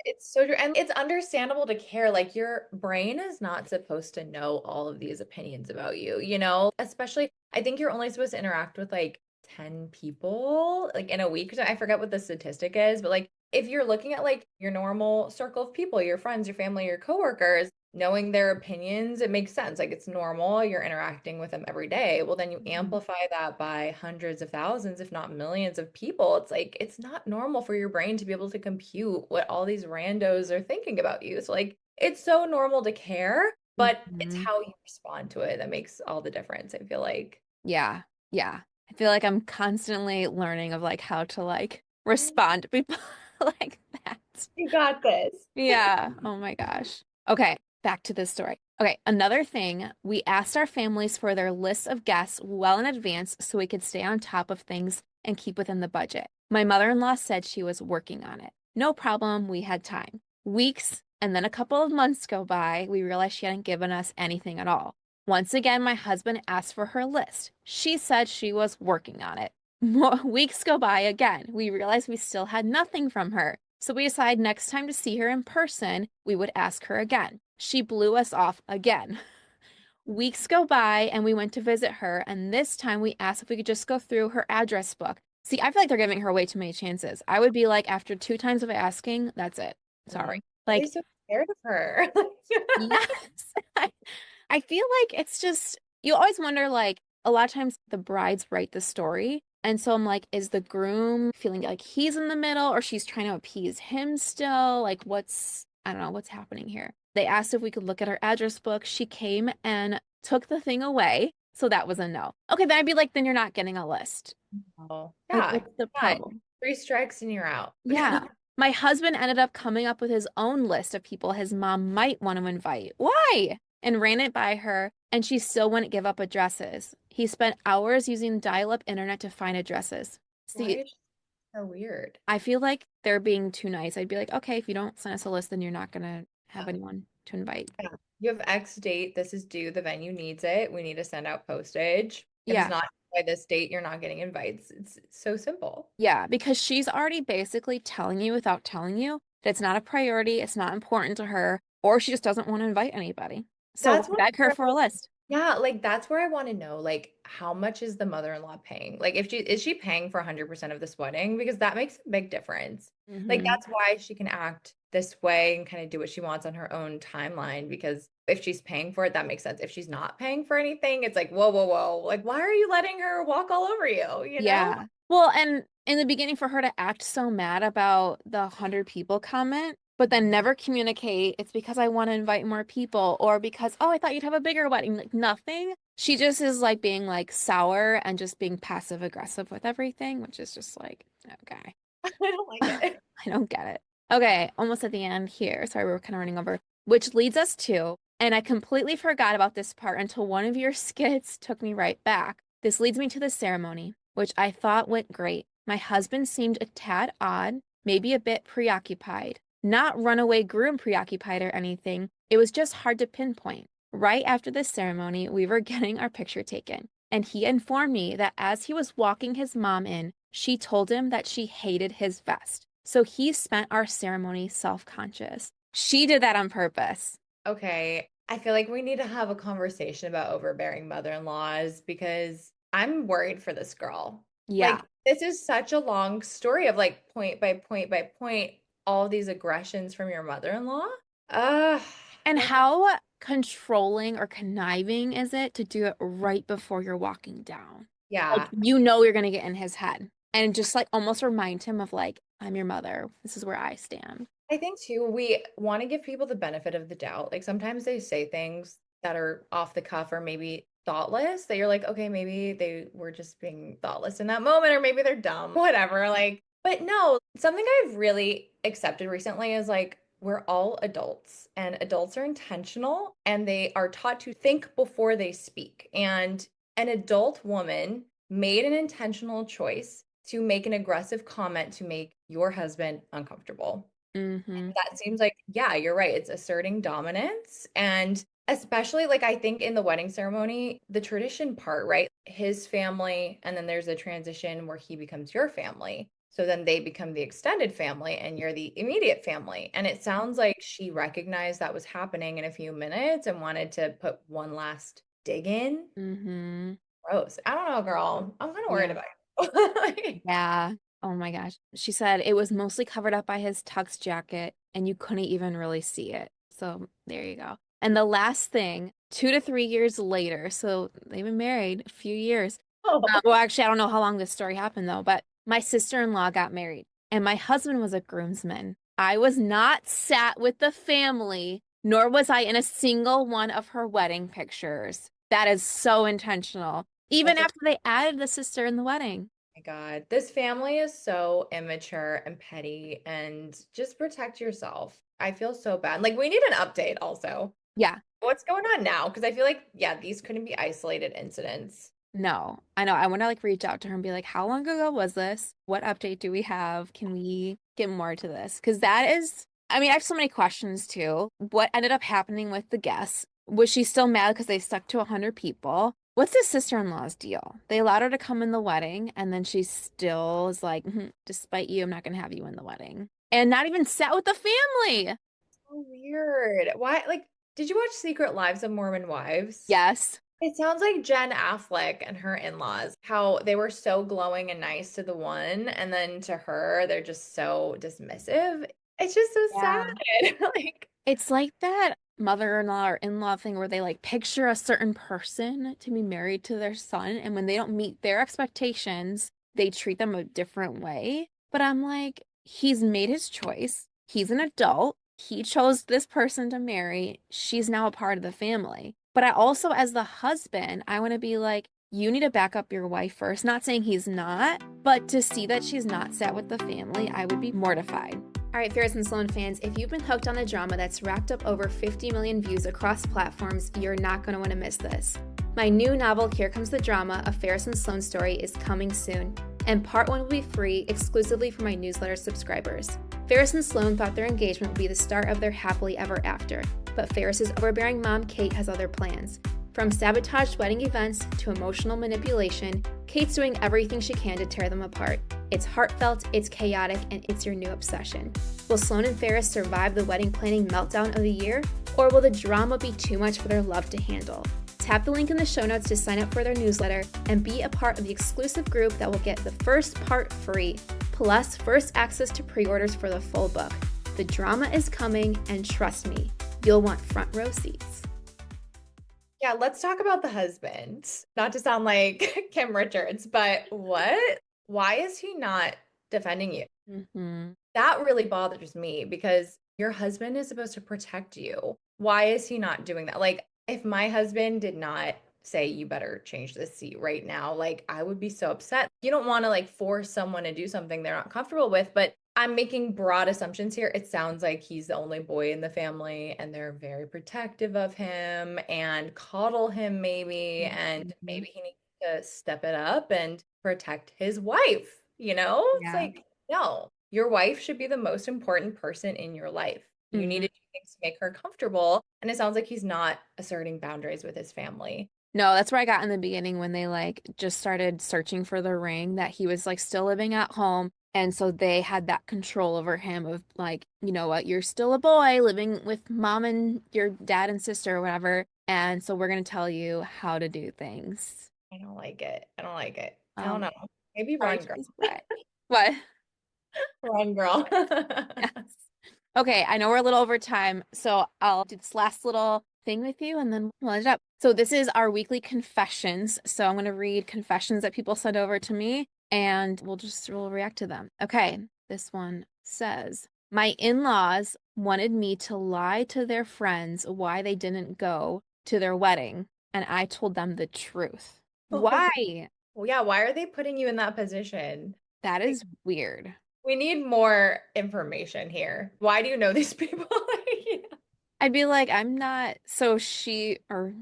It's so true. And it's understandable to care. Like your brain is not supposed to know all of these opinions about you, you know? Especially, I think you're only supposed to interact with like 10 people like in a week. So I forget what the statistic is, but like if you're looking at like your normal circle of people, your friends, your family, your coworkers, knowing their opinions, it makes sense. Like it's normal. You're interacting with them every day. Well, then you Mhm. amplify that by hundreds of thousands, if not millions of people. It's like it's not normal for your brain to be able to compute what all these randos are thinking about you. So like it's so normal to care, but it's Mhm. how you respond to it that makes all the difference, I feel like. Yeah. Yeah. I feel like I'm constantly learning of like how to like respond to people like that. You got this. Yeah. Oh my gosh. Okay, back to this story. Okay, another thing, we asked our families for their lists of guests well in advance so we could stay on top of things and keep within the budget. My mother-in-law said she was working on it. No problem, we had time. Weeks and then a couple of months go by, we realized she hadn't given us anything at all. Once again, my husband asked for her list. She said she was working on it. More weeks go by again. We realized we still had nothing from her. So we decided next time to see her in person, we would ask her again. She blew us off again. Weeks go by and we went to visit her, and this time we asked if we could just go through her address book. See, I feel like they're giving her way too many chances. I would be like, after two times of asking, that's it. Yeah. Sorry. Why are you Like, so scared of her? yes. I feel like it's just, you always wonder, like, a lot of times the brides write the story. And so I'm like, is the groom feeling like he's in the middle or she's trying to appease him still? Like, I don't know, what's happening here? They asked if we could look at her address book. She came and took the thing away. So that was a no. Okay, then I'd be like, then you're not getting a list. Oh, Like, yeah. what's the Yeah. problem? Three strikes and you're out. Yeah. My husband ended up coming up with his own list of people his mom might want to invite. Why? And ran it by her, and she still wouldn't give up addresses. He spent hours using dial-up internet to find addresses. Why See, is she so weird? I feel like they're being too nice. I'd be like, okay, if you don't send us a list, then you're not gonna have anyone to invite. Yeah. You have X date. This is due. The venue needs it. We need to send out postage. If it's Yeah. not by this date, you're not getting invites. It's so simple. Yeah, because she's already basically telling you without telling you that it's not a priority, it's not important to her, or she just doesn't want to invite anybody. So That's why what, beg her for a list? yeah, like that's where I want to know, like, how much is the mother-in-law paying? Like, if she is she paying for 100% of this wedding? Because that makes a big difference. Like, Hmm. that's why she can act this way and kind of do what she wants on her own timeline. Because if she's paying for it, that makes sense. If she's not paying for anything, it's like, whoa, whoa, whoa. Like, why are you letting her walk all over you? You know? Yeah. Well, and in the beginning, for her to act so mad about the 100 people comment, but then never communicate, it's because I want to invite more people, or because, oh, I thought you'd have a bigger wedding. Like, nothing. She just is like being like sour and just being passive aggressive with everything, which is just like, okay. I don't like it. I don't get it. Okay, almost at the end here. Sorry, we're kind of running over. Which leads us to, and I completely forgot about this part until one of your skits took me right back. This leads me to the ceremony, which I thought went great. My husband seemed a tad odd, maybe a bit preoccupied. Not runaway groom preoccupied or anything. It was just hard to pinpoint. Right after the ceremony, we were getting our picture taken, and he informed me that as he was walking his mom in, she told him that she hated his vest. So he spent our ceremony self-conscious. She did that on purpose. Okay, I feel like we need to have a conversation about overbearing mother-in-laws because I'm worried for this girl. Yeah. Like, this is such a long story of like point by point by point, all these aggressions from your mother-in-law. Uh, And like, how controlling or conniving is it to do it right before you're walking down? Like, yeah. you know you're going to get in his head and just like almost remind him of like, I'm your mother. This is where I stand. I think too, we want to give people the benefit of the doubt. Like sometimes they say things that are off the cuff or maybe thoughtless that you're like, okay, maybe they were just being thoughtless in that moment, or maybe they're dumb, whatever. Like, but no, something I've really accepted recently is like, we're all adults and adults are intentional and they are taught to think before they speak. And an adult woman made an intentional choice to make an aggressive comment to make your husband uncomfortable. Mm-hmm. That seems like, yeah, you're right. It's asserting dominance. And especially, like, I think in the wedding ceremony, the tradition part, right? His family, and then there's a transition where he becomes your family. So then they become the extended family, and you're the immediate family. And it sounds like she recognized that was happening in a few minutes and wanted to put one last dig in. Mm-hmm. Gross. I don't know, girl. I'm kind of worried Yeah. about you. Yeah. Oh my gosh. She said it was mostly covered up by his tux jacket and you couldn't even really see it. So there you go. And the last thing, 2 to 3 years later, so they've been married a few years. Oh, Well, actually, I don't know how long this story happened though, but my sister-in-law got married and my husband was a groomsman. I was not sat with the family, nor was I in a single one of her wedding pictures. That is so intentional. Even that's a after they added the sister in the wedding. my God, this family is so immature and petty, and just protect yourself. I feel so bad. Like, we need an update also. Yeah, What's going on now? Because I feel like, yeah, these couldn't be isolated incidents. no, I know. I want to like reach out to her and be like, how long ago was this? What update do we have? Can we get more to this? Because that is, I mean, I have so many questions too. What ended up happening with the guests? Was she still mad because they stuck to 100 people? What's his sister-in-law's deal? They allowed her to come in the wedding, and then she still is like, "Mhm, despite you, I'm not going to have you in the wedding. And not even sat with the family. So weird. Why, like, did you watch Secret Lives of Mormon Wives? Yes. It sounds like Jen Affleck and her in-laws, how they were so glowing and nice to the one, and then to her, they're just so dismissive. It's just so sad. Yeah. Like, It's like that mother-in-law or in-law thing where they like picture a certain person to be married to their son, and when they don't meet their expectations, they treat them a different way. But I'm like, he's made his choice. He's an adult. He chose this person to marry. She's now a part of the family. But I also, as the husband, I want to be like, you need to back up your wife first. Not saying he's not, but to see that she's not sat with the family, I would be mortified. All right, Ferris and Sloan fans, if you've been hooked on the drama that's racked up over 50 million views across platforms, you're not going to want to miss this. My new novel, Here Comes the Drama, a Ferris and Sloan story, is coming soon, and part 1 will be free exclusively for my newsletter subscribers. Ferris and Sloan thought their engagement would be the start of their happily ever after, but Ferris's overbearing mom, Kate, has other plans. From sabotaged wedding events to emotional manipulation, Kate's doing everything she can to tear them apart. It's heartfelt, it's chaotic, and it's your new obsession. Will Sloan and Ferris survive the wedding planning meltdown of the year, or will the drama be too much for their love to handle? Tap the link in the show notes to sign up for their newsletter and be a part of the exclusive group that will get the first part free, plus first access to pre-orders for the full book. The drama is coming, and trust me, you'll want front row seats. yeah, let's talk about the husband. Not to sound like Kim Richards, but what? Why is he not defending you? Mm-hmm. That really bothers me because your husband is supposed to protect you. Why is he not doing that? Like, if my husband did not say, you better change this seat right now, like, I would be so upset. You don't want to like force someone to do something they're not comfortable with, but I'm making broad assumptions here. It sounds like he's the only boy in the family and they're very protective of him and coddle him maybe, and Mm-hmm. maybe he needs to step it up and protect his wife, you know? It's Yeah. like, no, your wife should be the most important person in your life. You need Mm-hmm. to do things to make her comfortable. And it sounds like he's not asserting boundaries with his family. No, that's where I got in the beginning when they like just started searching for the ring that he was like still living at home. And so they had that control over him of like, you know what, you're still a boy living with mom and your dad and sister or whatever. And so we're going to tell you how to do things. I don't like it. I don't like it. I don't Um, know. Maybe Sorry run, to girl. his bride. What? Run, girl. Yes. Okay, I know we're a little over time, so I'll do this last little thing with you and then we'll end it up. So this is our weekly confessions. So I'm going to read confessions that people send over to me and we'll react to them. Okay, this one says, my in-laws wanted me to lie to their friends why they didn't go to their wedding, and I told them the truth. Why? Well, yeah, why are they putting you in that position? That Like, is weird. we need more information here. Why do you know these people? Yeah. I'd be like, I'm not, so she or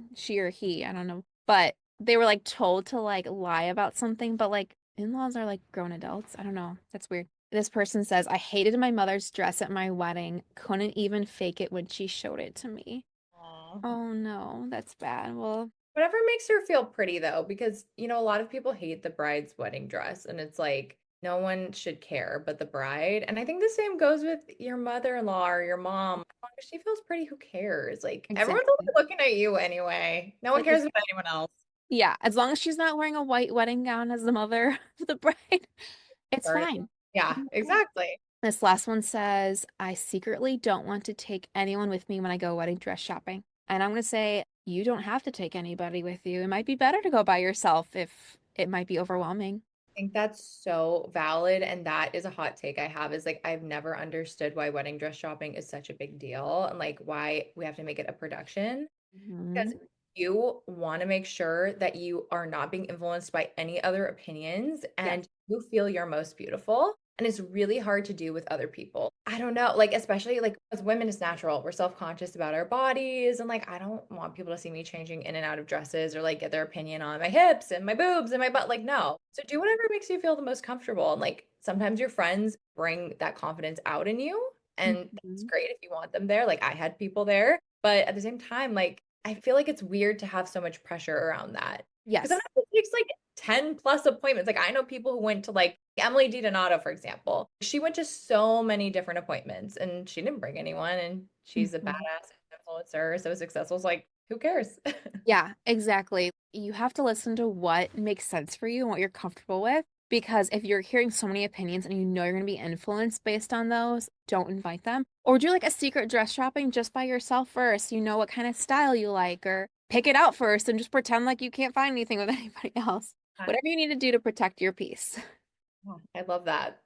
he, I don't know, but they were like told to like lie about something, but like in-laws are like grown adults. I don't know. That's weird. This person says, I hated my mother's dress at my wedding. Couldn't even fake it when she showed it to me. Aw. Oh no, that's bad. Well, Whatever makes her feel pretty though, because a lot of people hate the bride's wedding dress, and it's like no one should care but the bride. And I think the same goes with your mother-in-law or your mom. As long as she feels pretty, who cares? Like everyone's exactly. only looking at you anyway. No one Like, cares about anyone else. yeah, as long as she's not wearing a white wedding gown as the mother of the bride, it's Or fine. yeah, exactly. This last one says, I secretly don't want to take anyone with me when I go wedding dress shopping. And I'm going to say, you don't have to take anybody with you. It might be better to go by yourself if it might be overwhelming. I think that's so valid. And that is a hot take I have is like, I've never understood why wedding dress shopping is such a big deal and like why we have to make it a production. Because Mhm. you want to make sure that you are not being influenced by any other opinions Yes. and you feel your most beautiful. And it's really hard to do with other people. I don't know, like, especially like as women, it's natural. We're self-conscious about our bodies. And like, I don't want people to see me changing in and out of dresses or like get their opinion on my hips and my boobs and my butt. Like, no. So do whatever makes you feel the most comfortable. And like, sometimes your friends bring that confidence out in you. And that's Mhm. great if you want them there. Like, I had people there. But at the same time, like, I feel like it's weird to have so much pressure around that. Because Yes. sometimes it takes like 10 plus appointments. Like I know people who went to like Emily DiDonato, for example. She went to so many different appointments and she didn't bring anyone. And she's a Mhm. badass influencer, so successful. It's like, who cares? Yeah, exactly. You have to listen to what makes sense for you and what you're comfortable with. Because if you're hearing so many opinions and you know you're going to be influenced based on those, don't invite them. Or do like a secret dress shopping just by yourself first. You know what kind of style you like, or pick it out first and just pretend like you can't find anything with anybody else. Whatever you need to do to protect your peace. I love that.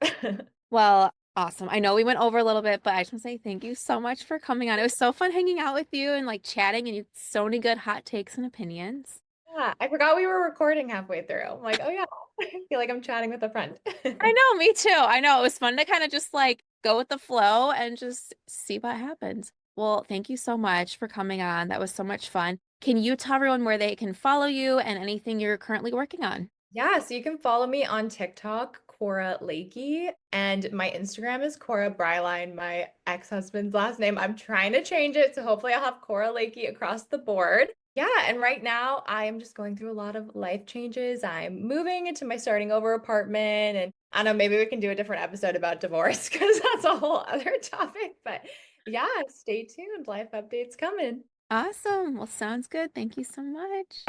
Well, awesome. I know we went over a little bit, but I just want to say thank you so much for coming on. It was so fun hanging out with you and like chatting, and you had so many good hot takes and opinions. Yeah, I forgot we were recording halfway through. I'm like, oh yeah, I feel like I'm chatting with a friend. I know, me too. I know. It was fun to kind of just like go with the flow and just see what happens. Well, thank you so much for coming on. That was so much fun. Can you tell everyone where they can follow you and anything you're currently working on? Yeah, so you can follow me on TikTok, Cora Lakey, and my Instagram is Cora Bryline, my ex-husband's last name. I'm trying to change it, so hopefully I'll have Cora Lakey across the board. Yeah, and right now I am just going through a lot of life changes. I'm moving into my starting over apartment, and I don't know, maybe we can do a different episode about divorce because that's a whole other topic. But yeah, stay tuned. Life updates coming. Awesome. Well, sounds good. Thank you so much.